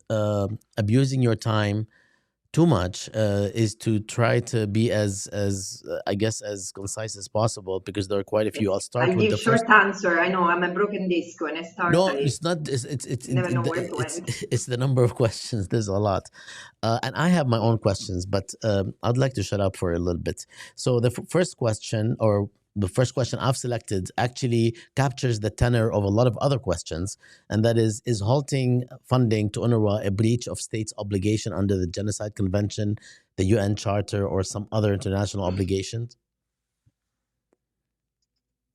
abusing your time too much is to try to be as concise as possible, because there are quite a few. I'll start with the short answer. I know I'm a broken disc when I start. No, it's not. It's never know where to end. It's the number of questions. There's a lot, and I have my own questions, but I'd like to shut up for a little bit. So the first question, or the first question I've selected actually captures the tenor of a lot of other questions, and that is halting funding to UNRWA a breach of states' obligation under the Genocide Convention, the UN Charter, or some other international obligations?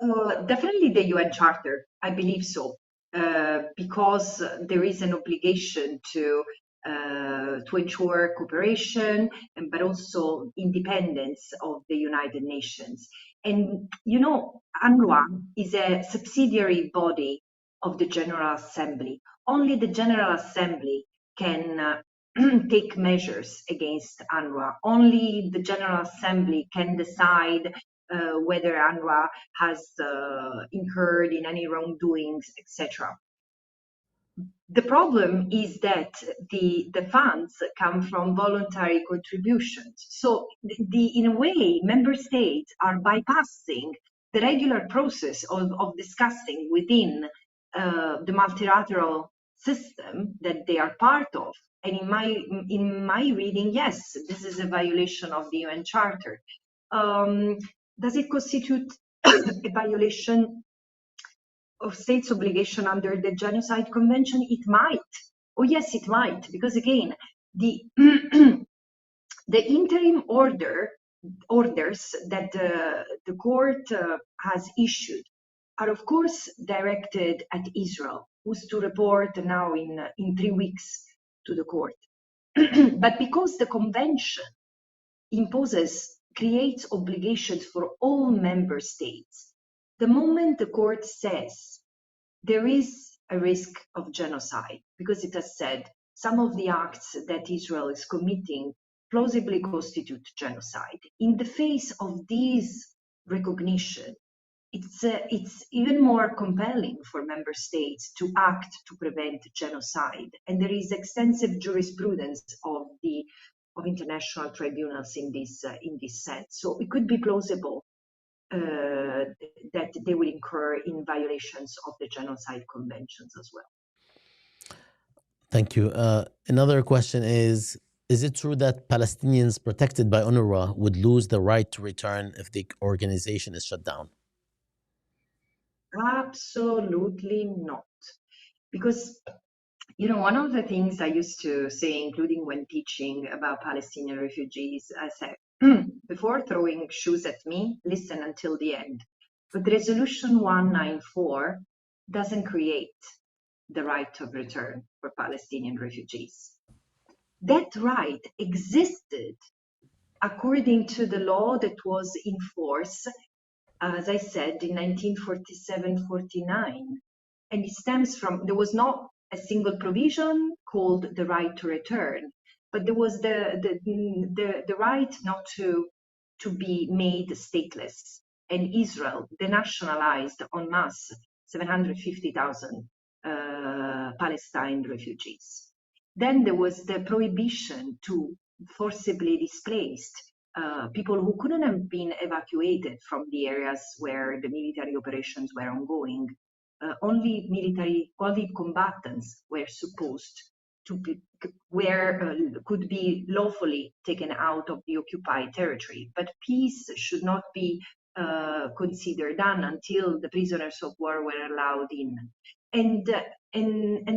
Definitely the UN Charter, I believe so, because there is an obligation to ensure cooperation, but also independence of the United Nations. And you know, UNRWA is a subsidiary body of the General Assembly. Only the General Assembly can take measures against UNRWA. Only the General Assembly can decide whether UNRWA has incurred in any wrongdoings, etc. The problem is that the funds come from voluntary contributions. So in a way, member states are bypassing the regular process of discussing within the multilateral system that they are part of. And in my reading, yes, this is a violation of the UN Charter. Does it constitute a violation of states' obligation under the Genocide Convention? It might. Oh yes, it might, because again, the the interim orders that the court has issued are of course directed at Israel, who's to report now in 3 weeks to the court. But because the convention creates obligations for all member states, the moment the court says there is a risk of genocide, because it has said some of the acts that Israel is committing plausibly constitute genocide. In the face of this recognition, it's even more compelling for member states to act to prevent genocide. And there is extensive jurisprudence of international tribunals in this sense. So it could be plausible that they will incur in violations of the genocide conventions as well. Thank you. Another question is it true that Palestinians protected by UNRWA would lose the right to return if the organization is shut down? Absolutely not. Because, you know, one of the things I used to say, including when teaching about Palestinian refugees, I said, before throwing shoes at me, listen until the end. But Resolution 194 doesn't create the right of return for Palestinian refugees. That right existed according to the law that was in force, as I said, in 1947-49. And it stems from, there was not a single provision called the right to return, but there was the right not to be made stateless. And Israel denationalized en masse 750,000 Palestine refugees. Then there was the prohibition to forcibly displaced people who couldn't have been evacuated from the areas where the military operations were ongoing. Only combatants were supposed to be, could be lawfully taken out of the occupied territory. But peace should not be considered done until the prisoners of war were allowed in. And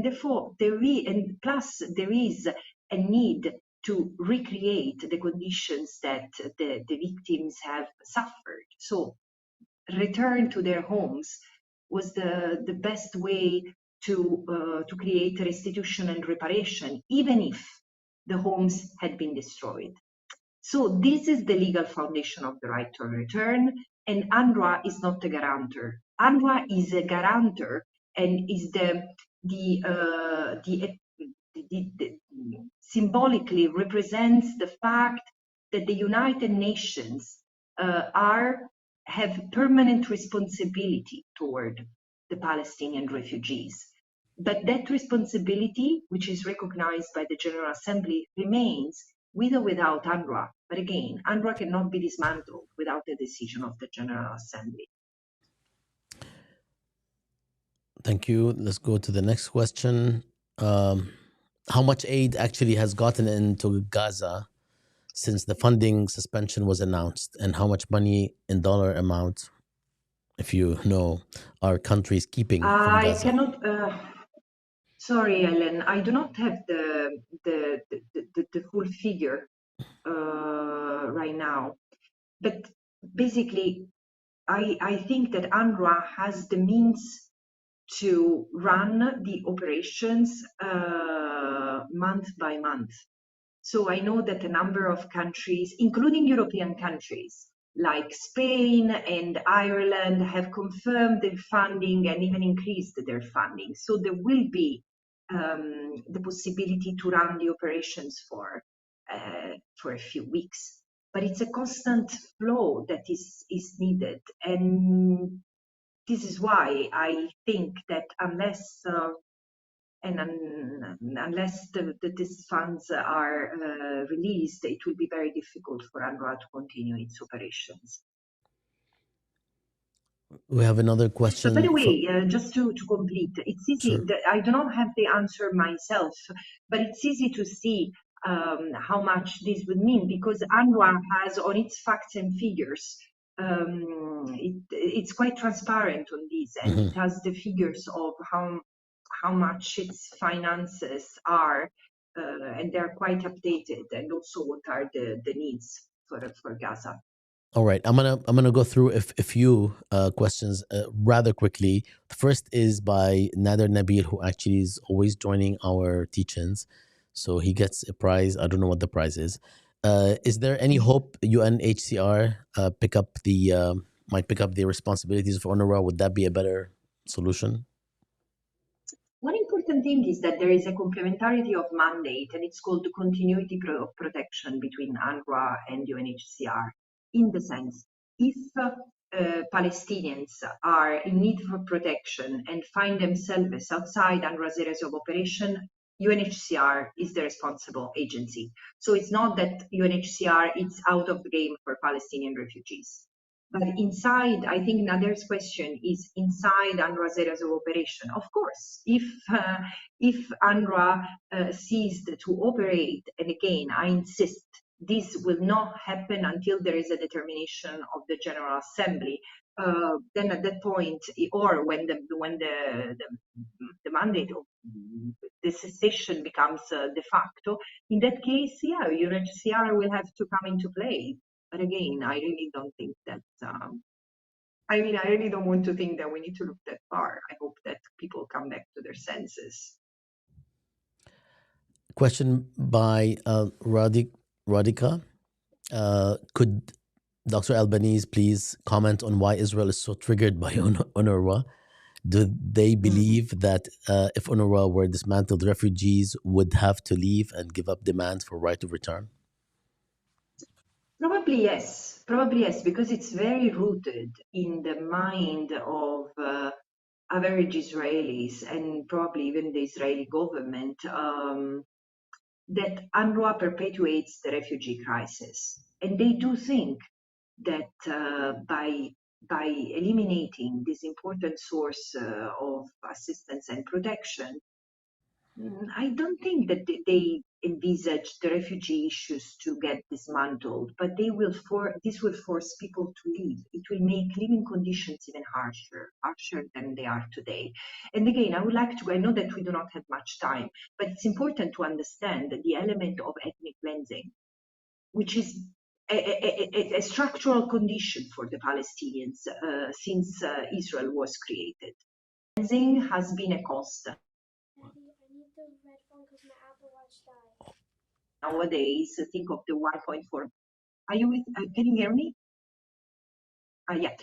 therefore there is a need to recreate the conditions that the victims have suffered. So return to their homes was the best way to create restitution and reparation, even if the homes had been destroyed. So this is the legal foundation of the right to return, and UNRWA is not a guarantor. UNRWA is a guarantor and is symbolically represents the fact that the United Nations have permanent responsibility toward the Palestinian refugees. But that responsibility, which is recognized by the General Assembly, remains with or without UNRWA. But again, UNRWA cannot be dismantled without the decision of the General Assembly. Thank you. Let's go to the next question. How much aid actually has gotten into Gaza since the funding suspension was announced, and how much money in dollar amount if you know, are countries keeping from I Gaza? cannot. Sorry, Ellen. I do not have the full figure right now. But basically, I think that UNRWA has the means to run the operations month by month. So I know that a number of countries, including European countries like Spain and Ireland, have confirmed their funding and even increased their funding. So there will be the possibility to run the operations for a few weeks. But it's a constant flow that is needed. And this is why I think that unless these funds are released, it will be very difficult for UNRWA to continue its operations. We have another But by the question from. way, just to complete, it's easy. Sure. I do not have the answer myself, but it's easy to see how much this would mean because UNRWA has on its facts and figures. It's quite transparent on this, and Hmm. it has the figures of how much its finances are, and they're quite updated, and also what are the needs for Gaza. All right, I'm gonna go through a few questions rather quickly. The first is by Nader Nabil, who actually is always joining our teach-ins, so he gets a prize. I don't know what the prize is. Is there any hope UNHCR might pick up the responsibilities of UNRWA? Would that be a better solution? One important thing is that there is a complementarity of mandate, and it's called the continuity of protection between UNRWA and UNHCR. In the sense, if Palestinians are in need for protection and find themselves outside UNRWA's areas of operation, UNHCR is the responsible agency. So it's not that UNHCR is out of the game for Palestinian refugees. But inside, I think Nader's question is inside UNRWA's areas of operation. Of course, if UNRWA ceased to operate, and again, I insist, this will not happen until there is a determination of the General Assembly. Then at that point, or when the mandate of the cessation becomes de facto, in that case, yeah, UNHCR will have to come into play. But again, I really don't think that. I mean, I really don't want to think that we need to look that far. I hope that people come back to their senses. Question by Radhika. Could Dr. Albanese please comment on why Israel is so triggered by UNRWA? Do they believe that if UNRWA were dismantled, refugees would have to leave and give up demands for right of return? Probably yes, because it's very rooted in the mind of average Israelis and probably even the Israeli government that UNRWA perpetuates the refugee crisis. And they do think that by eliminating this important source of assistance and protection, I don't think that they envisage the refugee issues to get dismantled, but this will force people to leave. It will make living conditions even harsher than they are today. And again, I would like to, I know that we do not have much time, but it's important to understand the element of ethnic cleansing, which is a structural condition for the Palestinians since Israel was created. Cleansing has been a constant. Nowadays, think of the 1.4. Are you with? Can you hear me? Yeah.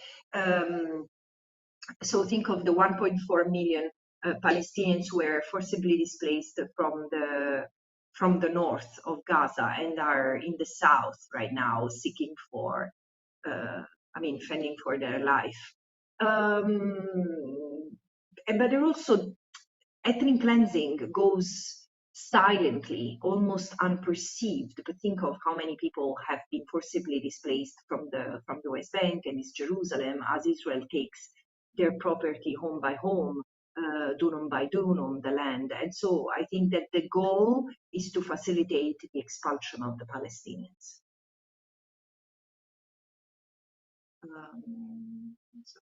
So think of the 1.4 million Palestinians who were forcibly displaced from the north of Gaza and are in the south right now seeking for, fending for their life. But there also ethnic cleansing goes silently, almost unperceived. But think of how many people have been forcibly displaced from the West Bank and East Jerusalem as Israel takes their property home by home, dunum by dunum, the land. And so I think that the goal is to facilitate the expulsion of the Palestinians. So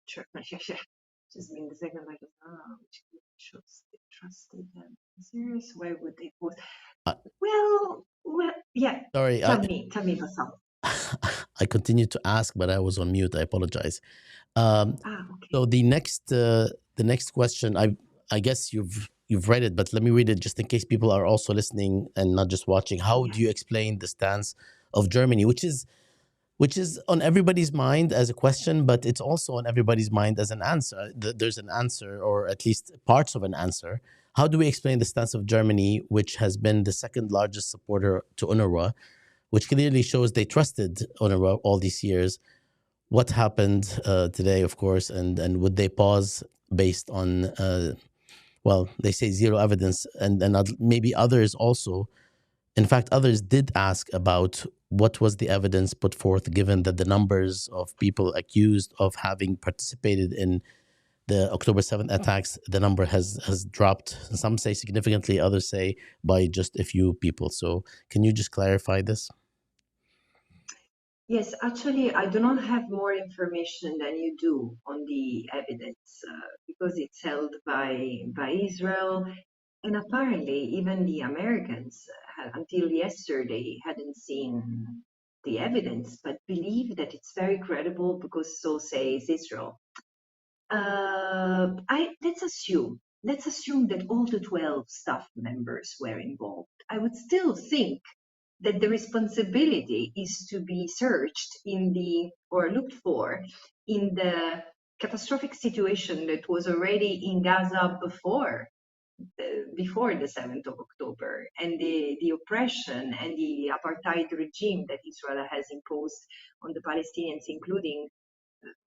just being the second like which shows they trusted them. Serious? Why would they post? Uh, Well, yeah. sorry, Tell me, Bassam. I continued to ask, but I was on mute. I apologize. Um, Okay. so the next question, I guess you've read it, but let me read it just in case people are also listening and not just watching. How Yeah. do you explain the stance of Germany, which is on everybody's mind as a question, but it's also on everybody's mind as an answer. There's an answer, or at least parts of an answer. How do we explain the stance of Germany, which has been the second largest supporter to UNRWA, which clearly shows they trusted UNRWA all these years? What happened today, of course, and would they pause based on, well, they say zero evidence, and maybe others also. In fact, others did ask about what was the evidence put forth, given that the numbers of people accused of having participated in the October 7th attacks, the number has dropped. Some say significantly, others say by just a few people. So can you just clarify this? Yes, actually, I do not have more information than you do on the evidence because it's held by Israel, and apparently even the Americans until yesterday hadn't seen the evidence, but believe that it's very credible because so says Israel. Let's assume that all the 12 staff members were involved. I would still think that the responsibility is to be searched in the or looked for in the catastrophic situation that was already in Gaza before the 7th of October, and the oppression and the apartheid regime that Israel has imposed on the Palestinians, including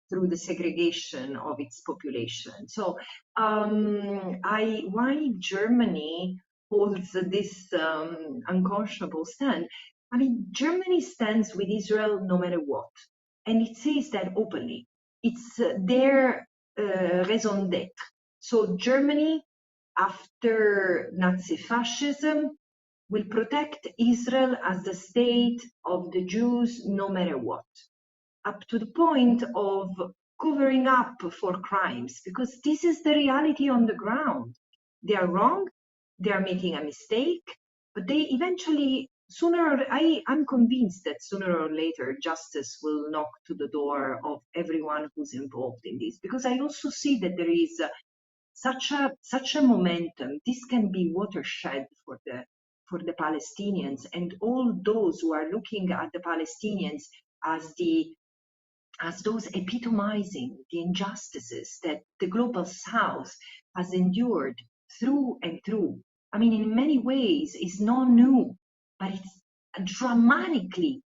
through the segregation of its population. So, why Germany holds this unconscionable stand? I mean, Germany stands with Israel no matter what, and it says that openly. It's their raison d'être. So, Germany, after Nazi fascism, will protect Israel as the state of the Jews no matter what, up to the point of covering up for crimes, because this is the reality on the ground. They are wrong, they are making a mistake, but they eventually, I'm convinced that sooner or later justice will knock to the door of everyone who's involved in this, because I also see that there is such a momentum. This can be watershed for the Palestinians, and all those who are looking at the Palestinians as those epitomizing the injustices that the global south has endured through and through. I mean, in many ways, it's not new, but it's dramatically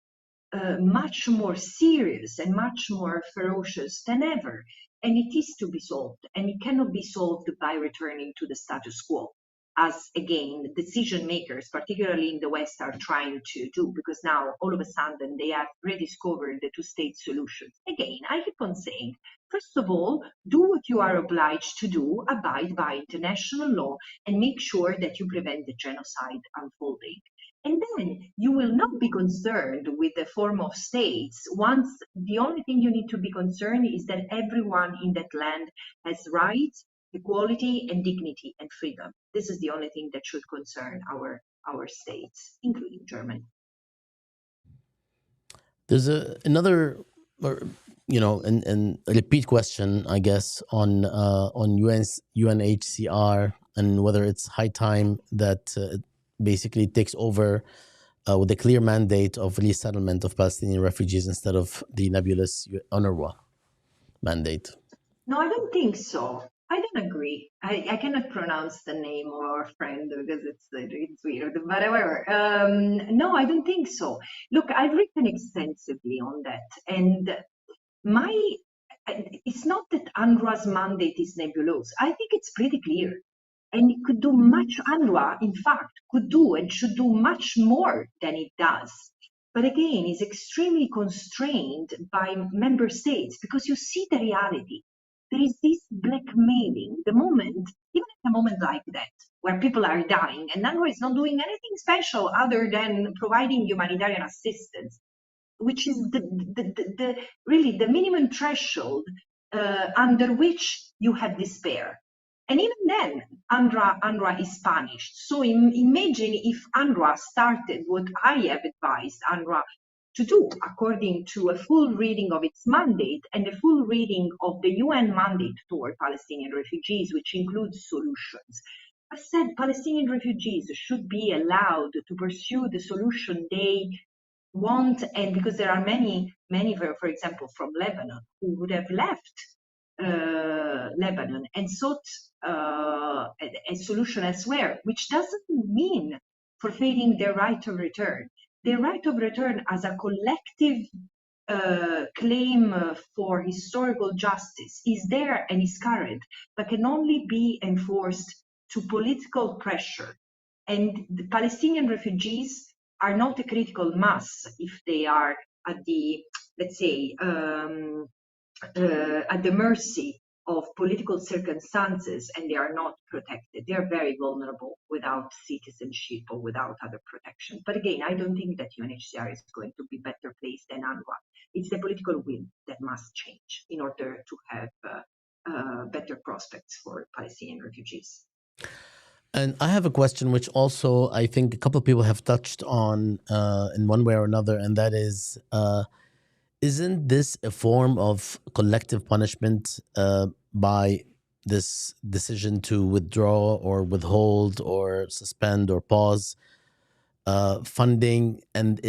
much more serious and much more ferocious than ever. And it is to be solved, and it cannot be solved by returning to the status quo, as again, decision makers, particularly in the West, are trying to do, because now all of a sudden they have rediscovered the two-state solution. Again, I keep on saying, first of all, do what you are obliged to do, abide by international law, and make sure that you prevent the genocide unfolding. And then you will not be concerned with the form of states once the only thing you need to be concerned is that everyone in that land has rights, equality, and dignity and freedom. This is the only thing that should concern our states, including Germany. There's another, or, and a repeat question, I guess, on UNHCR, and whether it's high time that it basically takes over with a clear mandate of resettlement of Palestinian refugees instead of the nebulous UNRWA mandate. No, I don't think so. I don't agree. I cannot pronounce the name of our friend because it's weird, but however, no, I don't think so. Look, I've written extensively on that, and my it's not that UNRWA's mandate is nebulous. I think it's pretty clear, and it could do much. UNRWA, in fact, could do and should do much more than it does. But again, is extremely constrained by member states, because you see the reality. There is this blackmailing. The moment, even at a moment like that, where people are dying, and UNRWA is not doing anything special other than providing humanitarian assistance, which is really the minimum threshold under which you have despair. And even then, UNRWA is punished. So imagine if UNRWA started what I have advised UNRWA to do, according to a full reading of its mandate and a full reading of the UN mandate toward Palestinian refugees, which includes solutions. I said Palestinian refugees should be allowed to pursue the solution they want, and because there are many, for example, from Lebanon, who would have left Lebanon and sought a solution elsewhere, which doesn't mean forfeiting their right of return. Their right of return as a collective claim for historical justice is there and is current, but can only be enforced to political pressure. And the Palestinian refugees are not a critical mass if they are at the, let's say, at the mercy of political circumstances, and they are not protected. They are very vulnerable without citizenship or without other protection. But again, I don't think that UNHCR is going to be better placed than UNRWA. It's the political will that must change in order to have better prospects for Palestinian refugees. And I have a question, which also I think a couple of people have touched on in one way or another, and that is, isn't this a form of collective punishment by this decision to withdraw or withhold or suspend or pause funding? And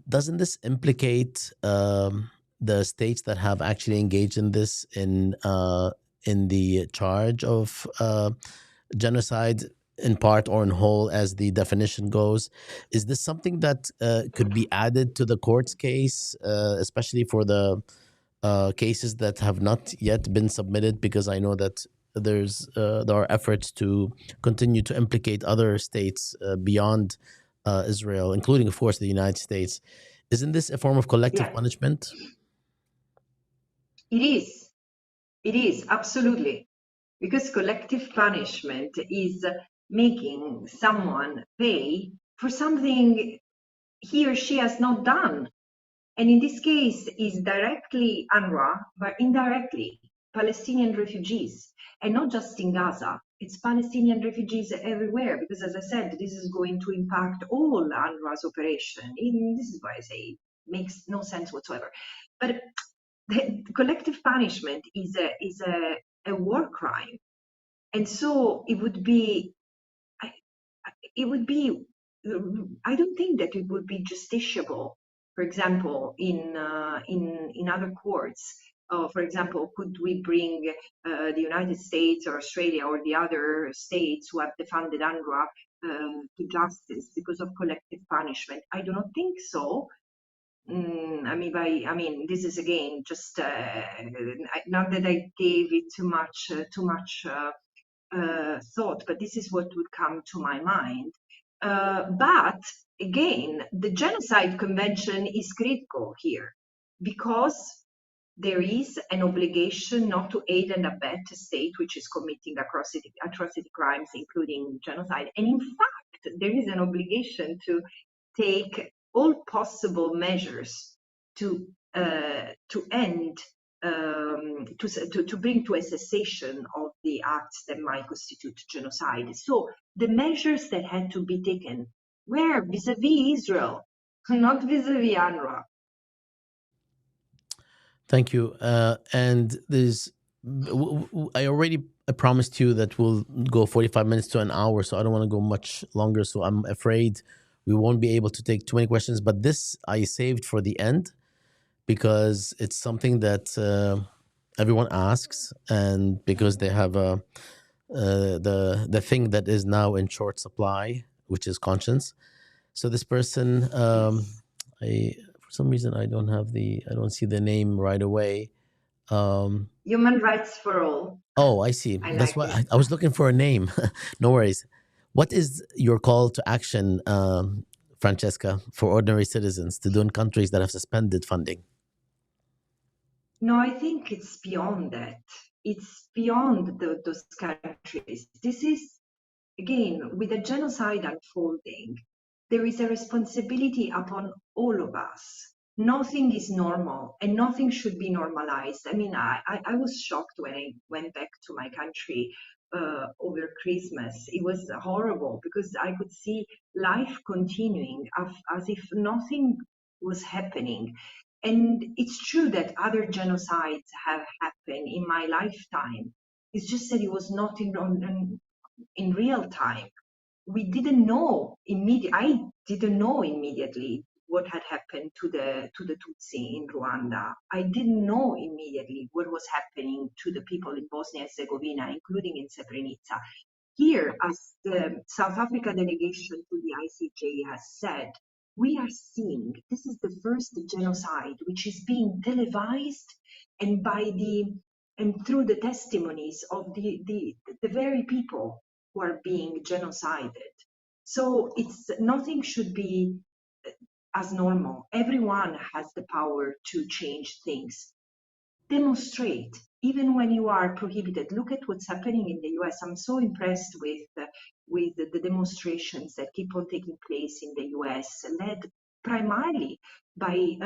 doesn't this implicate the states that have actually engaged in this in the charge of genocide in part or in whole, as the definition goes? Is this something that could be added to the court's case, especially for the cases that have not yet been submitted? Because I know that there are efforts to continue to implicate other states beyond Israel, including, of course, the United States. Isn't this a form of collective punishment? It is. It is, absolutely. Because collective punishment is making someone pay for something he or she has not done. And in this case, is directly UNRWA, but indirectly Palestinian refugees. And not just in Gaza, it's Palestinian refugees everywhere. Because as I said, this is going to impact all UNRWA's operation. This is why I say it makes no sense whatsoever. But the collective punishment is a war crime. And so it would be, I don't think that it would be justiciable, for example, in other courts. For example, could we bring the United States or Australia or the other states who have defunded UNRWA to justice because of collective punishment? I do not think so. I mean, this is again just not that I gave it too much thought, but this is what would come to my mind. But again, the Genocide Convention is critical here because there is an obligation not to aid and abet a state which is committing atrocity crimes, including genocide. And in fact, there is an obligation to take all possible measures to end, to bring to a cessation of the acts that might constitute genocide. So the measures that had to be taken were vis-a-vis Israel, not vis-a-vis UNRWA. Thank you. And I already promised you that we'll go 45 minutes to an hour, so I don't want to go much longer. So I'm afraid we won't be able to take too many questions. But this I saved for the end because it's something that everyone asks, and because they have the thing that is now in short supply, which is conscience. So this person, for some reason, I don't see the name right away. Human rights for all. Oh, I see. That's why I was looking for a name. No worries. What is your call to action, Francesca, for ordinary citizens to do in countries that have suspended funding? No, I think it's beyond that. It's beyond those countries. This is, again, with a genocide unfolding, there is a responsibility upon all of us nothing is normal and nothing should be normalized. I mean, I was shocked when I went back to my country over Christmas. It was horrible because I could see life continuing as if nothing was happening. And it's true that other genocides have happened in my lifetime. It's just that it was not in real time. We didn't know I didn't know immediately what had happened to the Tutsi in Rwanda. I didn't know immediately what was happening to the people in Bosnia and Herzegovina, including in Srebrenica. Here, as the South Africa delegation to the ICJ has said, we are seeing this is the first genocide which is being televised and through the testimonies of the very people who are being genocided. So it's nothing should be as normal. Everyone has the power to change things. Demonstrate, even when you are prohibited. Look at what's happening in the US. I'm so impressed with the demonstrations that keep on taking place in the US, led primarily by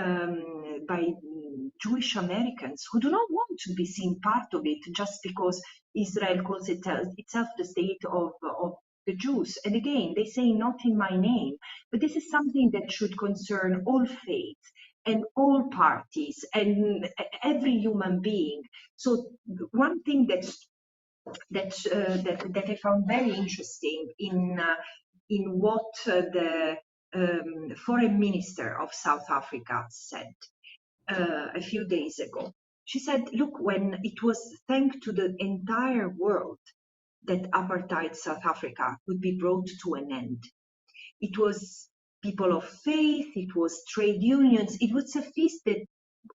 Jewish Americans who do not want to be seen part of it just because Israel calls itself the state of the Jews. And again, they say not in my name, but this is something that should concern all faiths and all parties and every human being. So one thing that I found very interesting in what the foreign minister of South Africa said a few days ago. She said, look, when it was thanks to the entire world that apartheid South Africa would be brought to an end. It was people of faith, it was trade unions, it was sophisticated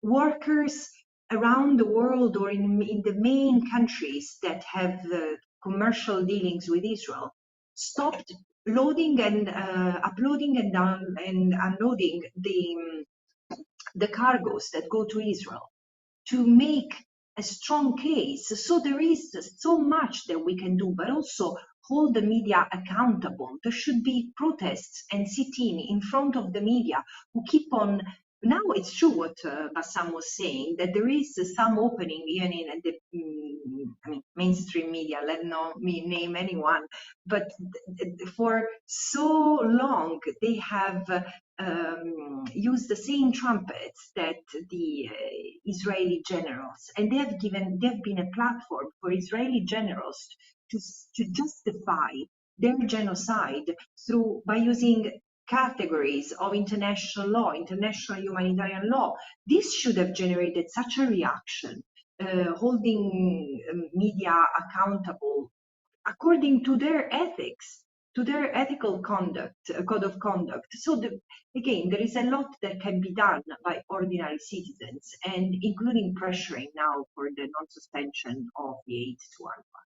workers around the world or in the main countries that have commercial dealings with Israel stopped loading and uploading and unloading the cargoes that go to Israel to make a strong case. So there is so much that we can do, but also hold the media accountable. There should be protests and sit-in in front of the media who keep on. Now it's true what Bassam was saying, that there is some opening even in the mainstream media, let not me name anyone, but for so long they have use the same trumpets that the Israeli generals, and they've been a platform for Israeli generals to justify their genocide by using categories of international law, international humanitarian law. This should have generated such a reaction, holding media accountable according to their ethics, to their ethical conduct, code of conduct. So again, there is a lot that can be done by ordinary citizens, and including pressuring now for the non-suspension of the aid to UNRWA,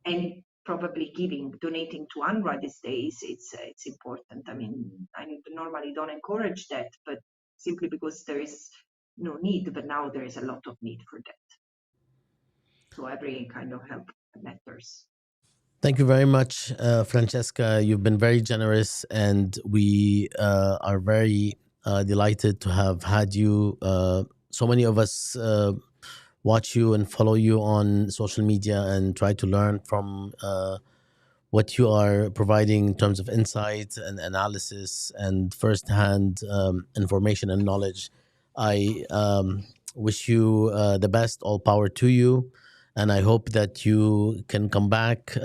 and probably donating to UNRWA these days. It's important. I mean, I normally don't encourage that, but simply because there is no need, but now there is a lot of need for that. So every kind of help matters. Thank you very much, Francesca. You've been very generous, and we are very delighted to have had you. So many of us watch you and follow you on social media and try to learn from what you are providing in terms of insight and analysis and firsthand information and knowledge. I wish you the best, all power to you. And I hope that you can come back.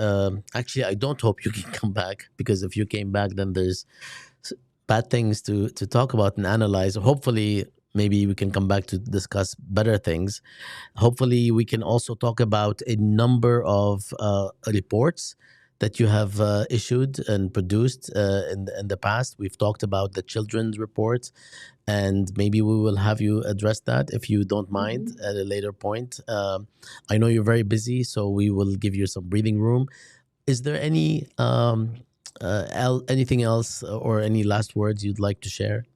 Actually, I don't hope you can come back, because if you came back, then there's bad things to talk about and analyze. Hopefully, maybe we can come back to discuss better things. Hopefully, we can also talk about a number of reports that you have issued and produced in the past. We've talked about the children's report, and maybe we will have you address that if you don't mind at a later point. I know you're very busy, so we will give you some breathing room. Is there anything else or any last words you'd like to share?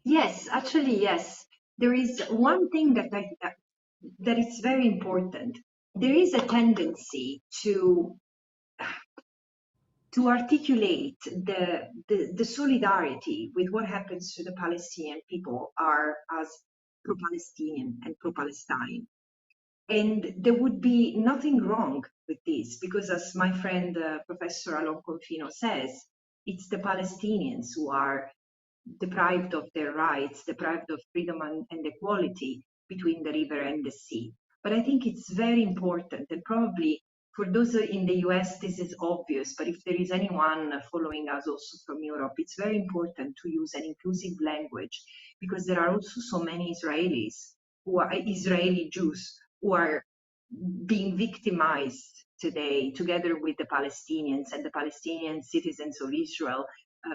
Yes, actually, yes. There is one thing that is very important. There is a tendency to to articulate the solidarity with what happens to the Palestinian people are as pro-Palestinian and pro-Palestine. And there would be nothing wrong with this because, as my friend Professor Alon Confino says, it's the Palestinians who are deprived of their rights, deprived of freedom and equality between the river and the sea. But I think it's very important, and probably for those in the US, this is obvious, but if there is anyone following us also from Europe, it's very important to use an inclusive language because there are also so many Israelis who are Israeli Jews who are being victimized today together with the Palestinians and the Palestinian citizens of Israel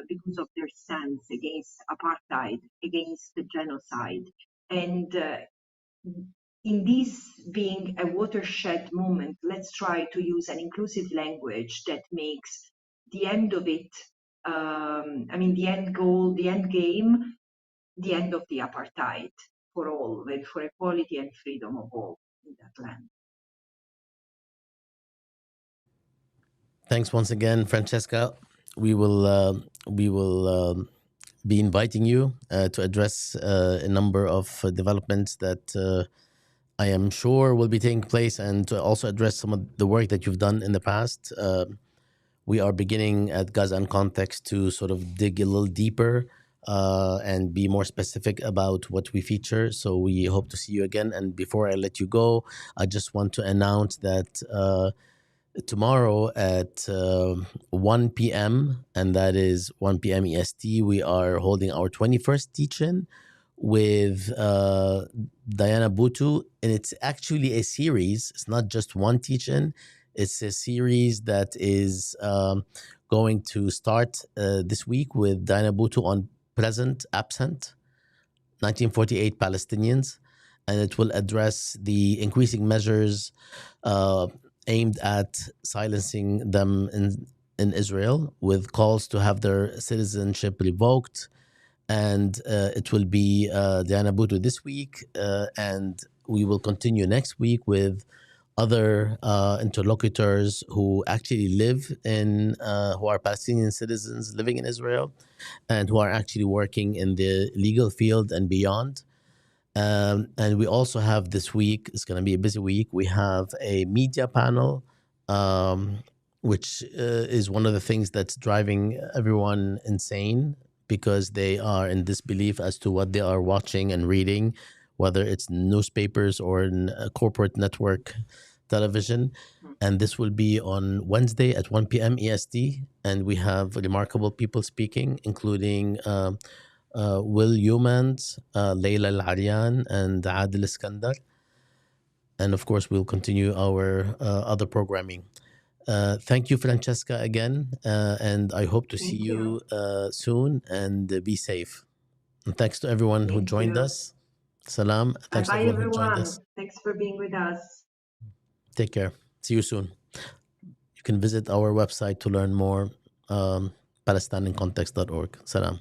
because of their stance against apartheid, against the genocide. And in this being a watershed moment, let's try to use an inclusive language that makes the end of it, the end goal, the end game, the end of the apartheid for all, for equality and freedom of all in that land. Thanks once again, Francesca. We will be inviting you to address a number of developments that I am sure will be taking place, and to also address some of the work that you've done in the past. We are beginning at Gaza in Context to sort of dig a little deeper and be more specific about what we feature. So we hope to see you again. And before I let you go, I just want to announce that tomorrow at 1 p.m., and that is 1 p.m. EST, we are holding our 21st teach-in with Diana Butu. And it's actually a series. It's not just one teach-in. It's a series that is going to start this week with Diana Butu on present, absent, 1948 Palestinians, and it will address the increasing measures uh, aimed at silencing them in Israel, with calls to have their citizenship revoked. And it will be Diana Butu this week, and we will continue next week with other interlocutors who actually live in, who are Palestinian citizens living in Israel, and who are actually working in the legal field and beyond. And we also have this week, it's going to be a busy week, we have a media panel, um, which is one of the things that's driving everyone insane because they are in disbelief as to what they are watching and reading, whether it's newspapers or in a corporate network television. And this will be on Wednesday at 1 p.m. EST. And we have remarkable people speaking, including Will Humans, Leila Al-Aryan, and Adil Iskandar. And of course, we'll continue our other programming. Thank you, Francesca, again. And I hope to see Thank you. you soon, and be safe. And thanks to everyone who Thank joined you. us. Salam. Bye Thanks to bye, everyone who joined us. everyone. Thanks for being with us. Take care. See you soon. You can visit our website to learn more, palestiniancontext.org. Salam.